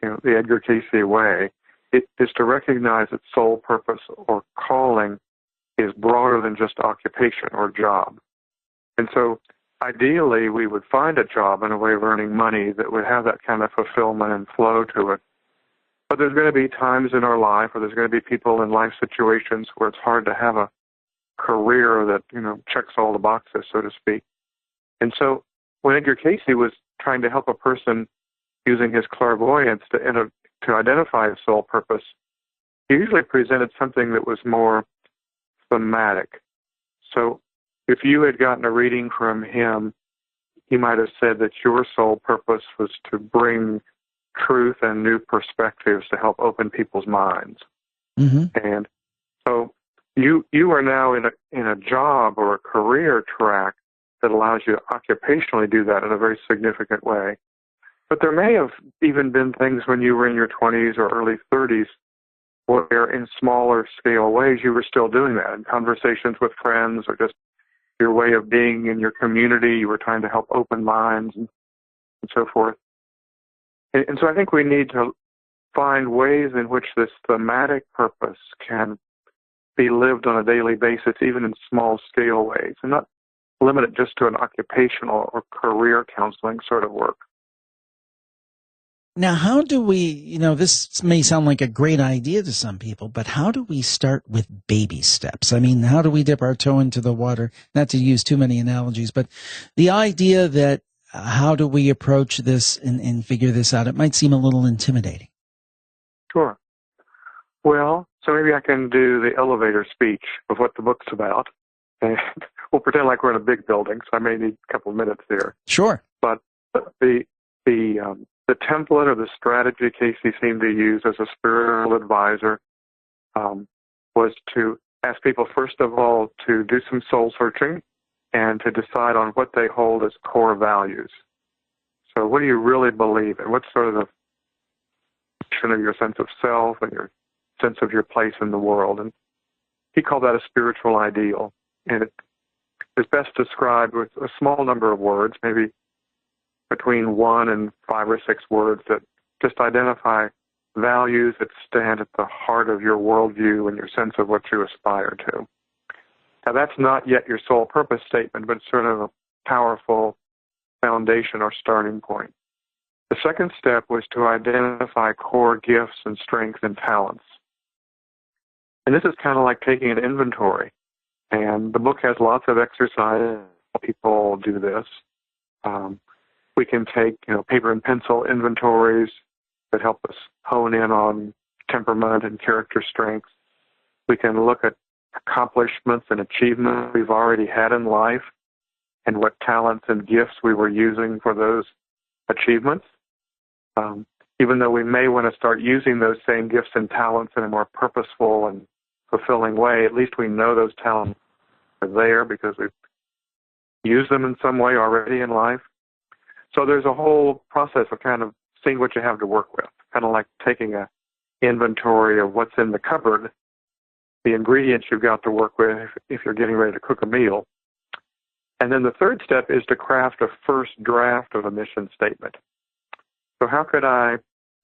the Edgar Cayce way, is to recognize that soul purpose or calling is broader than just occupation or job. And so ideally, we would find a job and a way of earning money that would have that kind of fulfillment and flow to it. But there's going to be times in our life, or there's going to be people in life situations where it's hard to have a career that, checks all the boxes, so to speak. And so when Edgar Cayce was trying to help a person using his clairvoyance to identify a soul purpose, he usually presented something that was more thematic. So if you had gotten a reading from him, he might have said that your soul purpose was to bring truth and new perspectives to help open people's minds. Mm-hmm. And so you are now in a job or a career track that allows you to occupationally do that in a very significant way. But there may have even been things when you were in your 20s or early 30s where in smaller scale ways you were still doing that in conversations with friends or just your way of being in your community. You were trying to help open minds and so forth. And so I think we need to find ways in which this thematic purpose can be lived on a daily basis, even in small scale ways, and not limit it just to an occupational or career counseling sort of work. Now, how do we, this may sound like a great idea to some people, but how do we start with baby steps? I mean, how do we dip our toe into the water? Not to use too many analogies, but the idea that how do we approach this and figure this out? It might seem a little intimidating. Sure. Well, so maybe I can do the elevator speech of what the book's about. And we'll pretend like we're in a big building, so I may need a couple of minutes there. Sure. But the template or the strategy Cayce seemed to use as a spiritual advisor was to ask people, first of all, to do some soul searching and to decide on what they hold as core values. So what do you really believe in? What's sort of the function of your sense of self and your sense of your place in the world? And he called that a spiritual ideal. And it is best described with a small number of words, maybe between 1 and 5 or 6 words that just identify values that stand at the heart of your worldview and your sense of what you aspire to. Now, that's not yet your soul purpose statement, but it's sort of a powerful foundation or starting point. The second step was to identify core gifts and strengths and talents. And this is kind of like taking an inventory. And the book has lots of exercises. People do this. We can take, paper and pencil inventories that help us hone in on temperament and character strengths. We can look at accomplishments and achievements we've already had in life and what talents and gifts we were using for those achievements. Even though we may want to start using those same gifts and talents in a more purposeful and fulfilling way, at least we know those talents are there because we've used them in some way already in life. So there's a whole process of kind of seeing what you have to work with, kind of like taking an inventory of what's in the cupboard, the ingredients you've got to work with if you're getting ready to cook a meal. And then the third step is to craft a first draft of a mission statement. So how could I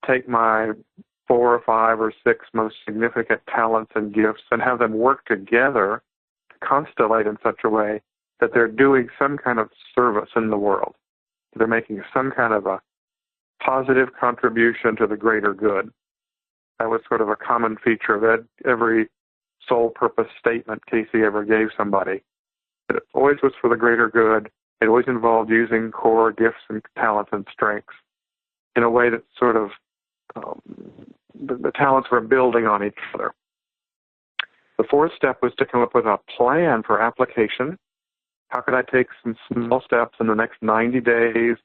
take my 4 or 5 or 6 most significant talents and gifts and have them work together to constellate in such a way that they're doing some kind of service in the world? They're making some kind of a positive contribution to the greater good. That was sort of a common feature of every soul purpose statement Cayce ever gave somebody. It always was for the greater good. It always involved using core gifts and talents and strengths. in a way that sort of the talents were building on each other. The fourth step was to come up with a plan for application. How could I take some small steps in the next 90 days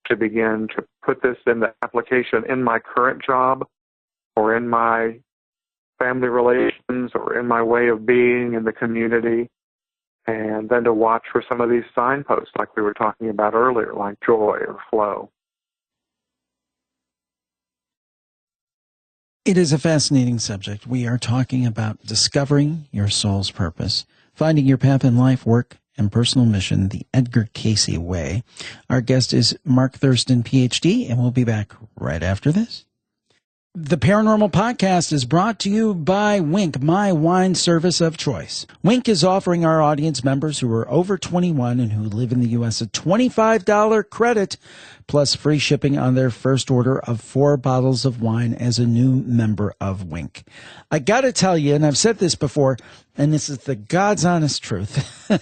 to begin to put this into application in my current job or in my family relations or in my way of being in the community, and then to watch for some of these signposts like we were talking about earlier, like joy or flow. It is a fascinating subject. We are talking about discovering your soul's purpose, finding your path in life, work, and personal mission, the Edgar Cayce way. Our guest is Mark Thurston, PhD, and we'll be back right after this. The Paranormal Podcast is brought to you by Wink, my wine service of choice. Wink is offering our audience members who are over 21 and who live in the U.S. a $25 credit plus free shipping on their first order of 4 bottles of wine as a new member of Wink. I got to tell you, and I've said this before, and this is the God's honest truth,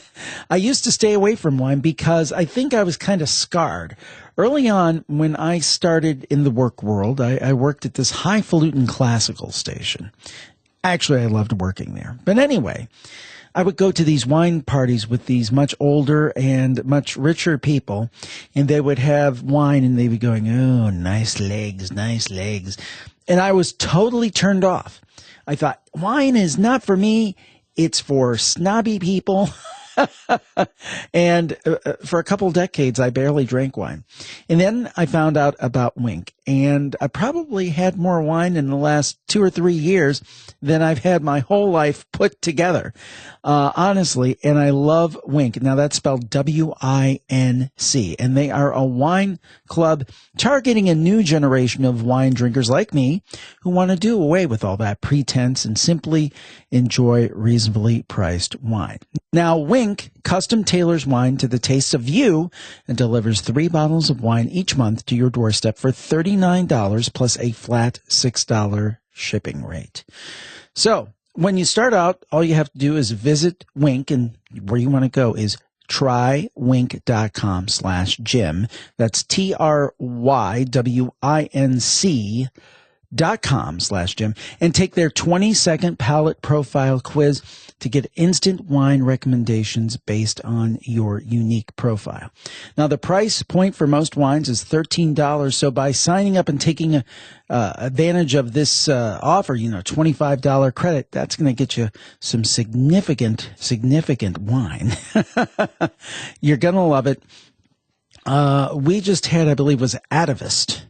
I used to stay away from wine because I think I was kind of scarred. Early on, when I started in the work world, I worked at this highfalutin classical station. Actually, I loved working there. But anyway, I would go to these wine parties with these much older and much richer people, and they would have wine, and they'd be going, oh, nice legs, nice legs. And I was totally turned off. I thought, wine is not for me. It's for snobby people. And for a couple decades, I barely drank wine. And then I found out about Wink. And I probably had more wine in the last 2 or 3 years than I've had my whole life put together. Honestly, and I love Wink. Now, that's spelled W-I-N-C. And they are a wine club targeting a new generation of wine drinkers like me who want to do away with all that pretense and simply enjoy reasonably priced wine. Now, Wink custom tailors wine to the taste of you and delivers 3 bottles of wine each month to your doorstep for $39 plus a flat $6 shipping rate. So when you start out, all you have to do is visit Wink, and where you want to go is trywink.com/Jim. That's TRYWINC.com/Jim, and take their 20-second palate profile quiz to get instant wine recommendations based on your unique profile. Now, the price point for most wines is $13, so by signing up and taking advantage of this offer, $25 credit, that's going to get you some significant wine. You're going to love it. We just had, I believe, was Atavist.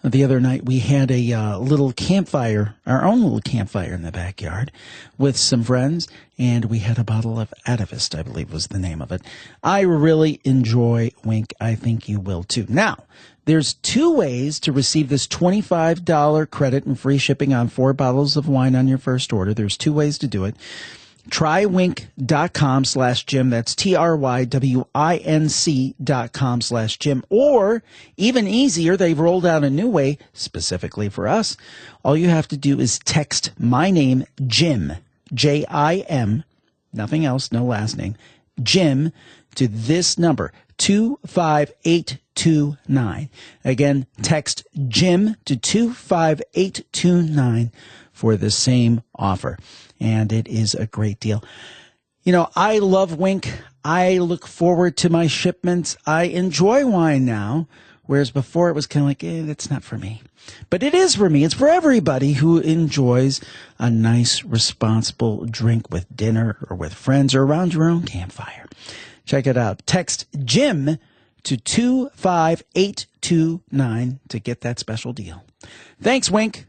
The other night, we had a little campfire, our own little campfire in the backyard with some friends, and we had a bottle of Atavist, I believe was the name of it. I really enjoy Wink. I think you will too. Now, there's 2 ways to receive this $25 credit and free shipping on 4 bottles of wine on your first order. There's 2 ways to do it. Trywink.com/Jim. That's TRYWINC.com/Jim. Or even easier, they've rolled out a new way specifically for us. All you have to do is text my name, Jim, J-I-M, nothing else, no last name, Jim, to this number, 25829. Again, text Jim to 25829 for the same offer. And it is a great deal. I love Wink. I look forward to my shipments. I enjoy wine now, whereas before it was kind of like, that's not for me. But it is for me. It's for everybody who enjoys a nice, responsible drink with dinner or with friends or around your own campfire. Check it out. Text Jim to 25829 to get that special deal. Thanks, Wink.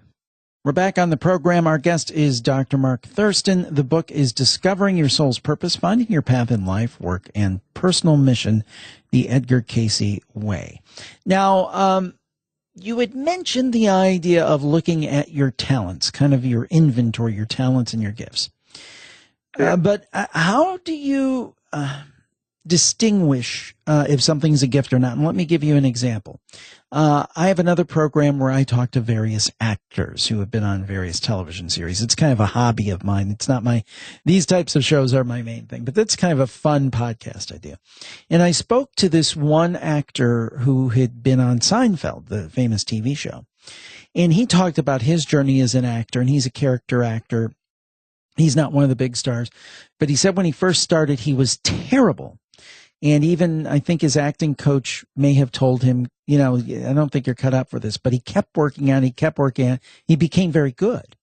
We're back on the program. Our guest is Dr. Mark Thurston. The book is Discovering Your Soul's Purpose, Finding Your Path in Life, Work, and Personal Mission, the Edgar Cayce Way. Now, you had mentioned the idea of looking at your talents, kind of your inventory, your talents and your gifts. But how do you distinguish if something's a gift or not? And let me give you an example. I have another program where I talk to various actors who have been on various television series. It's kind of a hobby of mine. It's not these types of shows are my main thing, but that's kind of a fun podcast idea. And I spoke to this one actor who had been on Seinfeld, the famous TV show. And he talked about his journey as an actor, and he's a character actor. He's not one of the big stars, but he said when he first started, he was terrible. And even I think his acting coach may have told him, I don't think you're cut out for this, but he kept working on it. He became very good.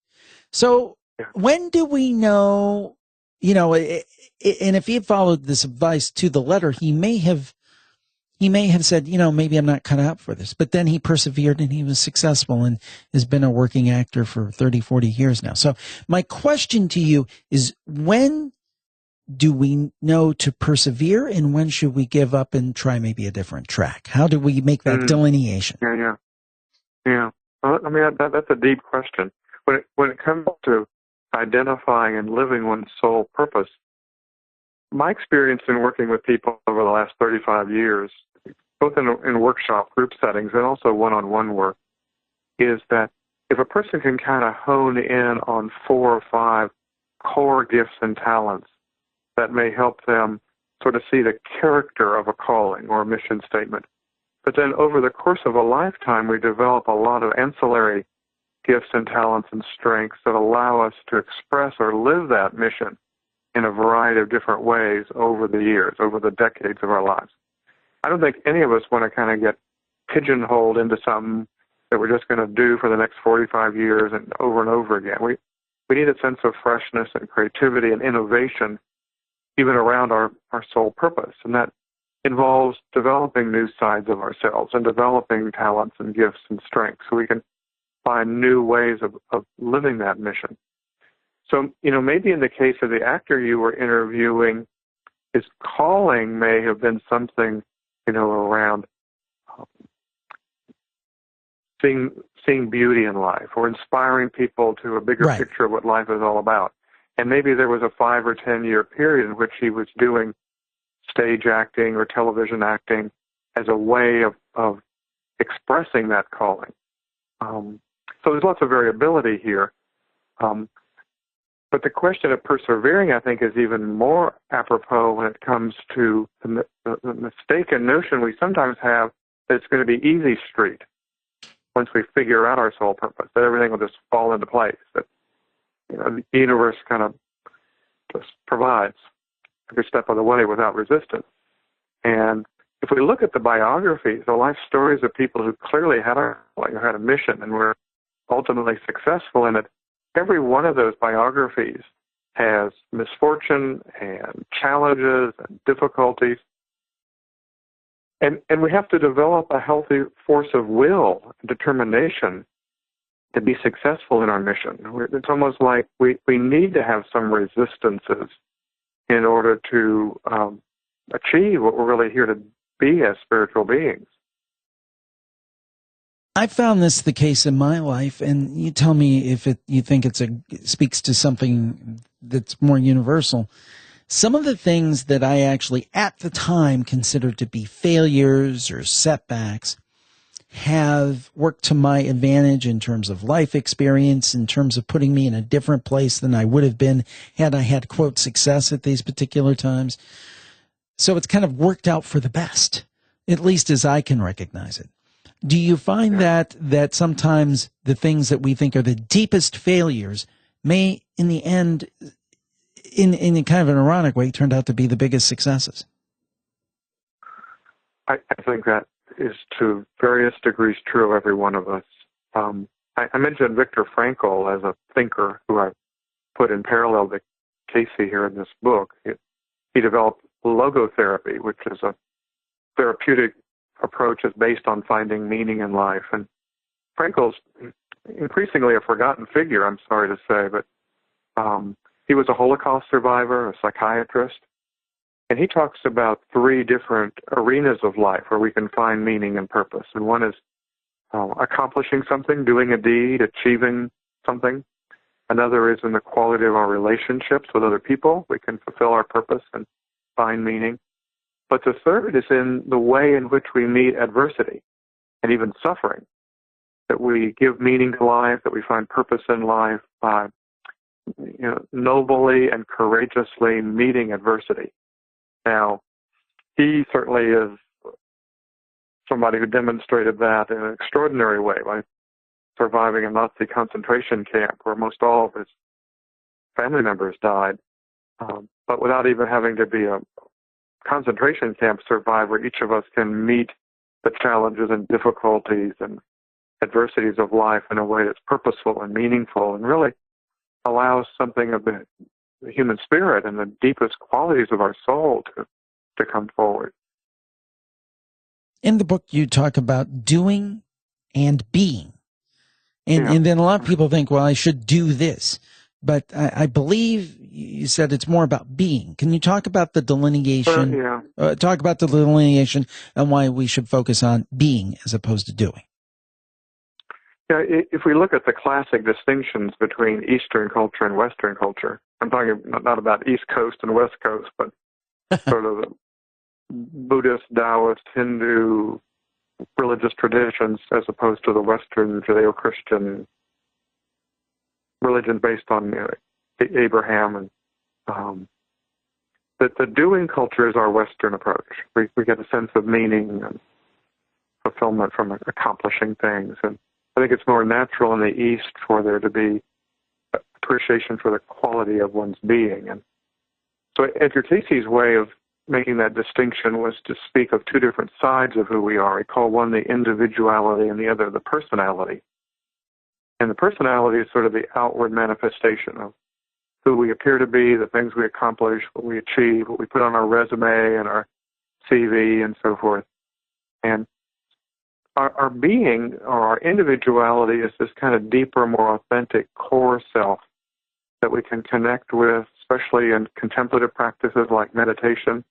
So when do we know, and if he had followed this advice to the letter, he may have said, maybe I'm not cut out for this, but then he persevered and he was successful and has been a working actor for 30, 40 years now. So my question to you is, when do we know to persevere, and when should we give up and try maybe a different track? How do we make that delineation? Yeah. Well, I mean, that's a deep question. When it comes to identifying and living one's soul purpose, my experience in working with people over the last 35 years, both in workshop group settings and also one-on-one work, is that if a person can kind of hone in on 4 or 5 core gifts and talents that may help them sort of see the character of a calling or a mission statement. But then over the course of a lifetime, we develop a lot of ancillary gifts and talents and strengths that allow us to express or live that mission in a variety of different ways over the years, over the decades of our lives. I don't think any of us want to kind of get pigeonholed into something that we're just going to do for the next 45 years and over again. We need a sense of freshness and creativity and innovation even around our soul purpose. And that involves developing new sides of ourselves and developing talents and gifts and strengths so we can find new ways of living that mission. So, maybe in the case of the actor you were interviewing, his calling may have been something, around seeing beauty in life or inspiring people to a bigger picture of what life is all about. And maybe there was a 5 or 10 year period in which he was doing stage acting or television acting as a way of expressing that calling. So there's lots of variability here. But the question of persevering, I think, is even more apropos when it comes to the mistaken notion we sometimes have that it's going to be easy street once we figure out our soul purpose, that everything will just fall into place, that the universe kind of just provides every step of the way without resistance. And if we look at the biographies, the life stories of people who clearly had a mission and were ultimately successful in it, every one of those biographies has misfortune and challenges and difficulties. And we have to develop a healthy force of will and determination to be successful in our mission. It's almost like we need to have some resistances in order to achieve what we're really here to be as spiritual beings. I found this the case in my life, and you tell me if you think it speaks to something that's more universal. Some of the things that I actually at the time considered to be failures or setbacks have worked to my advantage in terms of life experience, in terms of putting me in a different place than I would have been had I had, quote, success at these particular times. So it's kind of worked out for the best, at least as I can recognize it. Do you find that sometimes the things that we think are the deepest failures may, in the end, in kind of an ironic way, turned out to be the biggest successes? I think that is to various degrees true of every one of us. I mentioned Viktor Frankl as a thinker who I put in parallel to Casey here in this book. He developed logotherapy, which is a therapeutic approach that's based on finding meaning in life. And Frankl's increasingly a forgotten figure, I'm sorry to say, but he was a Holocaust survivor, a psychiatrist, and he talks about 3 different arenas of life where we can find meaning and purpose. And one is accomplishing something, doing a deed, achieving something. Another is in the quality of our relationships with other people. We can fulfill our purpose and find meaning. But the third is in the way in which we meet adversity. and even suffering, that we give meaning to life, that we find purpose in life by nobly and courageously meeting adversity. Now, he certainly is somebody who demonstrated that in an extraordinary way by surviving a Nazi concentration camp where most all of his family members died, but without even having to be a concentration camp survivor. Each of us can meet the challenges and difficulties and adversities of life in a way that's purposeful and meaningful and really allows something of the human spirit and the deepest qualities of our soul to come forward. In the book, you talk about doing and being. And then a lot of people think, well, I should do this. But I believe you said it's more about being. Can you talk about the delineation? Talk about the delineation and why we should focus on being as opposed to doing. Yeah, if we look at the classic distinctions between Eastern culture and Western culture, I'm talking not about East Coast and West Coast, but sort of Buddhist, Taoist, Hindu religious traditions as opposed to the Western Judeo-Christian religion based on Abraham. And the doing culture is our Western approach. We get a sense of meaning and fulfillment from accomplishing things. And I think it's more natural in the East for there to be appreciation for the quality of one's being. And so Edgar Cayce's way of making that distinction was to speak of two different sides of who we are. He called one the individuality and the other the personality. And the personality is sort of the outward manifestation of who we appear to be, the things we accomplish, what we achieve, what we put on our resume and our CV and so forth. And our being or our individuality is this kind of deeper, more authentic core self that we can connect with, especially in contemplative practices like meditation.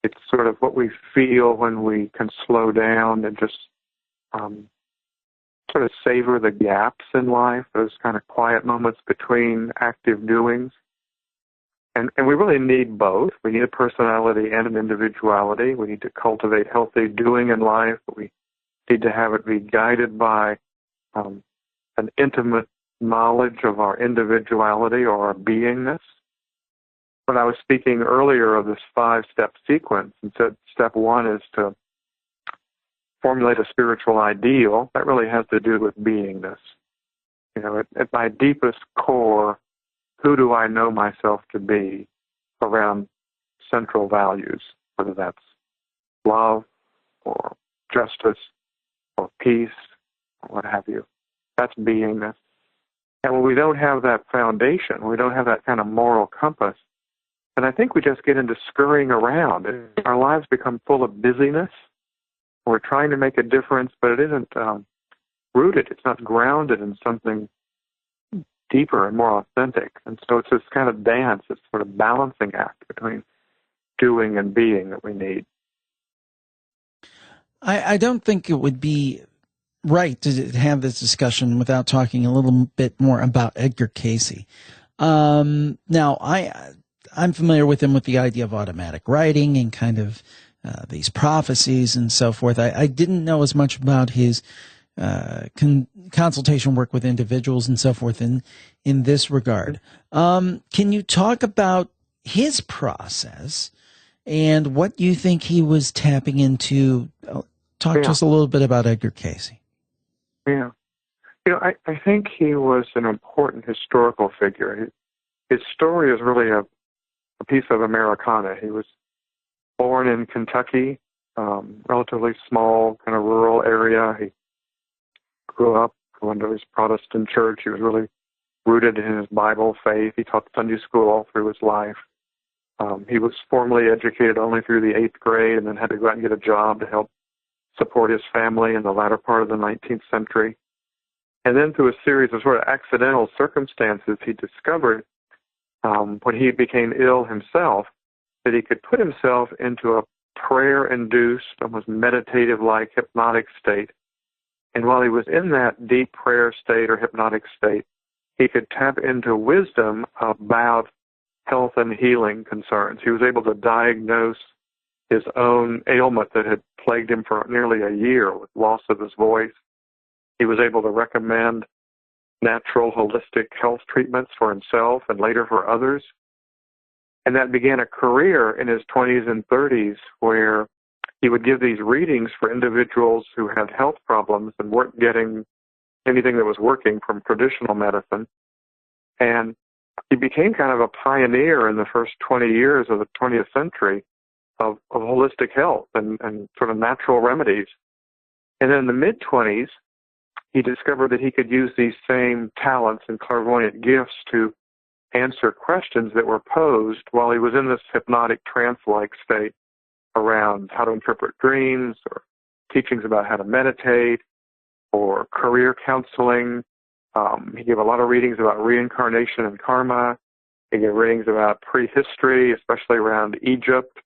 It's sort of what we feel when we can slow down and just sort of savor the gaps in life, those kind of quiet moments between active doings. And we really need both. We need a personality and an individuality. We need to cultivate healthy doing in life, but we need to have it be guided by an intimate knowledge of our individuality or our beingness. When I was speaking earlier of this 5-step sequence and said step 1 is to formulate a spiritual ideal, that really has to do with beingness. At my deepest core, who do I know myself to be around central values, whether that's love or justice or peace or what have you. That's beingness. And when we don't have that foundation, we don't have that kind of moral compass, then I think we just get into scurrying around. Our lives become full of busyness. We're trying to make a difference, but it isn't rooted. It's not grounded in something deeper and more authentic. And so it's this kind of dance, this sort of balancing act between doing and being that we need. I don't think it would be right to have this discussion without talking a little bit more about Edgar Cayce. Now, I'm familiar with him with the idea of automatic writing and kind of these prophecies and so forth. I didn't know as much about his consultation work with individuals and so forth in this regard. Can you talk about his process and what you think he was tapping into? Talk to us a little bit about Edgar Cayce. Yeah. I think he was an important historical figure. His story is really a piece of Americana. He was born in Kentucky, relatively small, kind of rural area. He grew up going to his Protestant church. He was really rooted in his Bible faith. He taught Sunday school all through his life. He was formally educated only through the 8th grade and then had to go out and get a job to help support his family in the latter part of the 19th century. And then through a series of sort of accidental circumstances, he discovered when he became ill himself that he could put himself into a prayer-induced, almost meditative-like hypnotic state. And while he was in that deep prayer state or hypnotic state, he could tap into wisdom about health and healing concerns. He was able to diagnose his own ailment that had plagued him for nearly a year with loss of his voice. He was able to recommend natural holistic health treatments for himself and later for others. And that began a career in his 20s and 30s where he would give these readings for individuals who had health problems and weren't getting anything that was working from traditional medicine. And he became kind of a pioneer in the first 20 years of the 20th century of holistic health and sort of natural remedies. And then in the mid-20s, he discovered that he could use these same talents and clairvoyant gifts to answer questions that were posed while he was in this hypnotic trance-like state around how to interpret dreams or teachings about how to meditate or career counseling. He gave a lot of readings about reincarnation and karma. He gave readings about prehistory, especially around Egypt.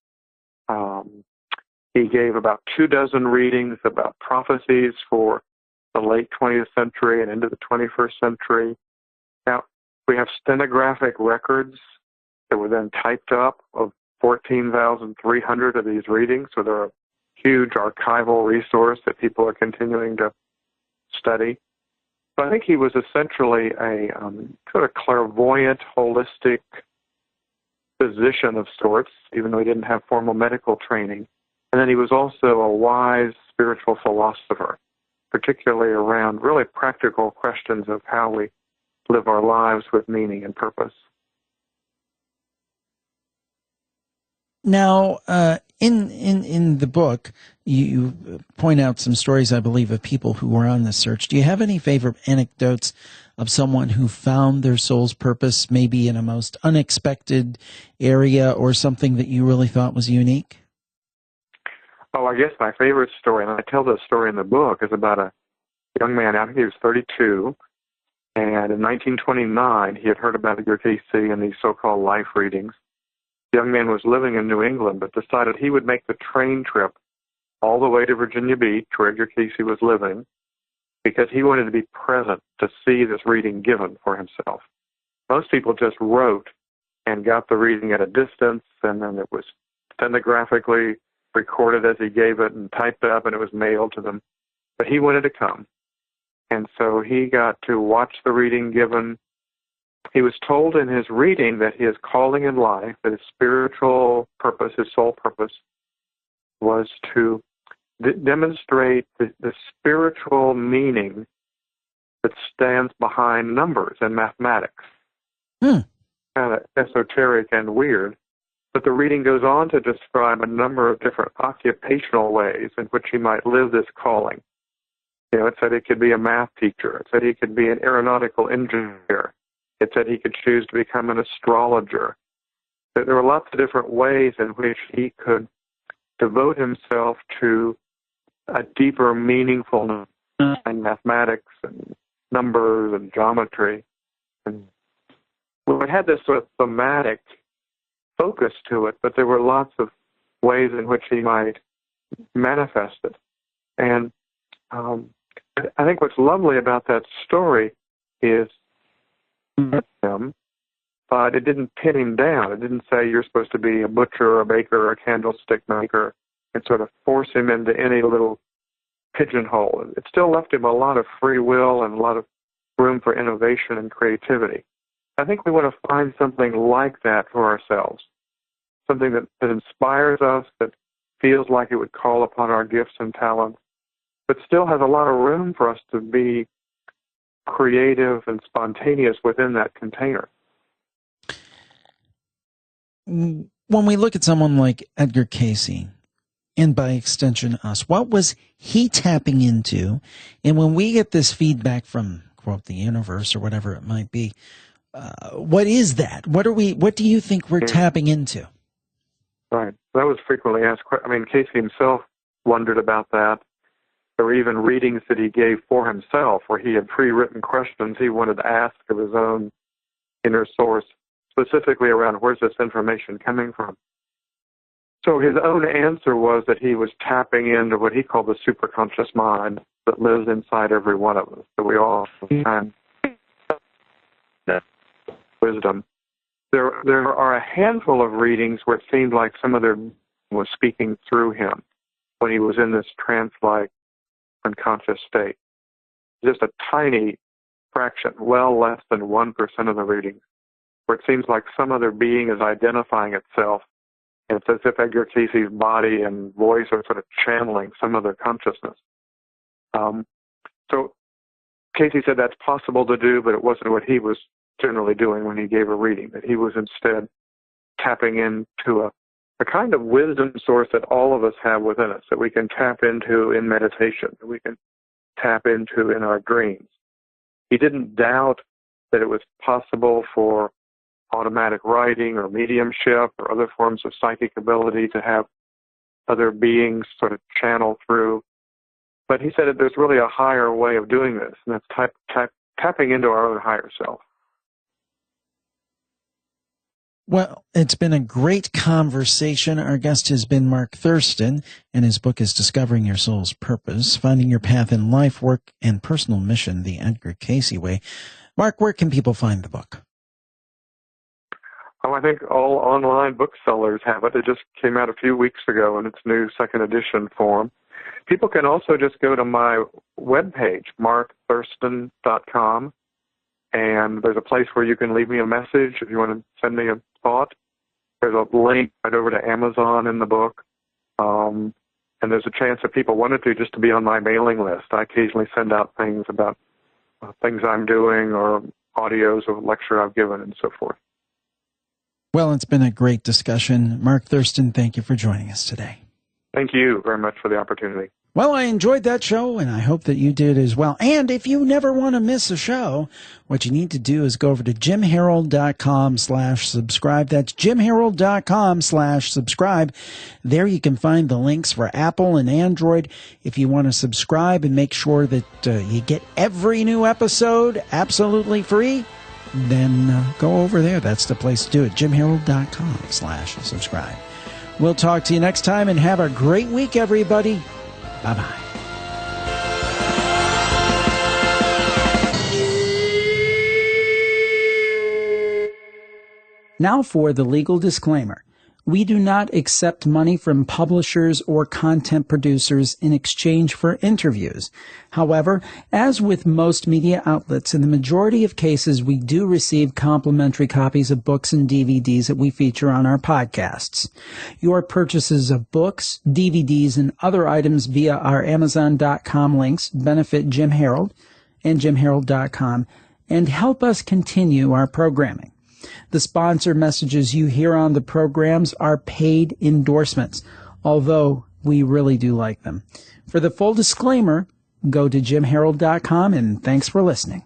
He gave about 24 readings about prophecies for the late 20th century and into the 21st century. Now, we have stenographic records that were then typed up of 14,300 of these readings, so they're a huge archival resource that people are continuing to study. So I think he was essentially a sort of clairvoyant, holistic physician of sorts, even though he didn't have formal medical training. And then he was also a wise spiritual philosopher, particularly around really practical questions of how we live our lives with meaning and purpose. Now, in the book, you point out some stories, I believe, of people who were on this search. Do you have any favorite anecdotes of someone who found their soul's purpose, maybe in a most unexpected area or something that you really thought was unique? Oh, I guess my favorite story, and I tell this story in the book, is about a young man. I think he was 32, and in 1929, he had heard about your KC and these so-called life readings. The young man was living in New England, but decided he would make the train trip all the way to Virginia Beach, where Edgar Casey was living, because he wanted to be present to see this reading given for himself. Most people just wrote and got the reading at a distance, and then it was stenographically recorded as he gave it and typed up, and it was mailed to them. But he wanted to come. And so he got to watch the reading given. He was told in his reading that his calling in life, that his spiritual purpose, his soul purpose, was to demonstrate the spiritual meaning that stands behind numbers and mathematics. Kind of esoteric and weird. But the reading goes on to describe a number of different occupational ways in which he might live this calling. You know, it said he could be a math teacher. It said he could be an aeronautical engineer. It said he could choose to become an astrologer. There were lots of different ways in which he could devote himself to a deeper meaningfulness in mathematics and numbers and geometry. And we had this sort of thematic focus to it, but there were lots of ways in which he might manifest it. And I think what's lovely about that story is him, but it didn't pin him down. It didn't say you're supposed to be a butcher or a baker or a candlestick maker and sort of force him into any little pigeonhole. It still left him a lot of free will and a lot of room for innovation and creativity. I think we want to find something like that for ourselves, something that inspires us, that feels like it would call upon our gifts and talents, but still has a lot of room for us to be creative and spontaneous within that container. When we look at someone like Edgar Casey, and by extension us, what was he tapping into? And when we get this feedback from, quote, the universe or whatever it might be, what is that? What do you think we're tapping into? Right. That was frequently asked. I mean, Casey himself wondered about that. There were even readings that he gave for himself where he had pre-written questions he wanted to ask of his own inner source, specifically around where's this information coming from. So his own answer was that he was tapping into what he called the superconscious mind that lives inside every one of us, that we all have wisdom. There are a handful of readings where it seemed like some of their was speaking through him when he was in this trance-like unconscious state. Just a tiny fraction, well less than 1% of the readings, where it seems like some other being is identifying itself. And it's as if Edgar Casey's body and voice are sort of channeling some other consciousness. So Casey said that's possible to do, but it wasn't what he was generally doing when he gave a reading, that he was instead tapping into a kind of wisdom source that all of us have within us, that we can tap into in meditation, that we can tap into in our dreams. He didn't doubt that it was possible for automatic writing or mediumship or other forms of psychic ability to have other beings sort of channel through. But he said that there's really a higher way of doing this, and that's tapping into our own higher self. Well, it's been a great conversation. Our guest has been Mark Thurston, and his book is Discovering Your Soul's Purpose, Finding Your Path in Life, Work, and Personal Mission, The Edgar Casey Way. Mark, where can people find the book? Oh, I think all online booksellers have it. It just came out a few weeks ago in its new second edition form. People can also just go to my webpage, markthurston.com, and there's a place where you can leave me a message if you want to send me a thought. There's a link right over to Amazon in the book, and there's a chance that people wanted to just to be on my mailing list. I occasionally send out things about things I'm doing or audios of a lecture I've given and so forth. Well, it's been a great discussion. Mark Thurston, thank you for joining us today. Thank you very much for the opportunity. Well, I enjoyed that show, and I hope that you did as well. And if you never want to miss a show, what you need to do is go over to jimharold.com/subscribe. That's jimharold.com/subscribe. There you can find the links for Apple and Android. If you want to subscribe and make sure that you get every new episode absolutely free, then go over there. That's the place to do it, jimharold.com/subscribe. We'll talk to you next time, and have a great week, everybody. Bye-bye. Now for the legal disclaimer. We do not accept money from publishers or content producers in exchange for interviews. However, as with most media outlets, in the majority of cases, we do receive complimentary copies of books and DVDs that we feature on our podcasts. Your purchases of books, DVDs, and other items via our Amazon.com links benefit Jim Harold and jimharold.com and help us continue our programming. The sponsor messages you hear on the programs are paid endorsements, although we really do like them. For the full disclaimer, go to jimharold.com, and thanks for listening.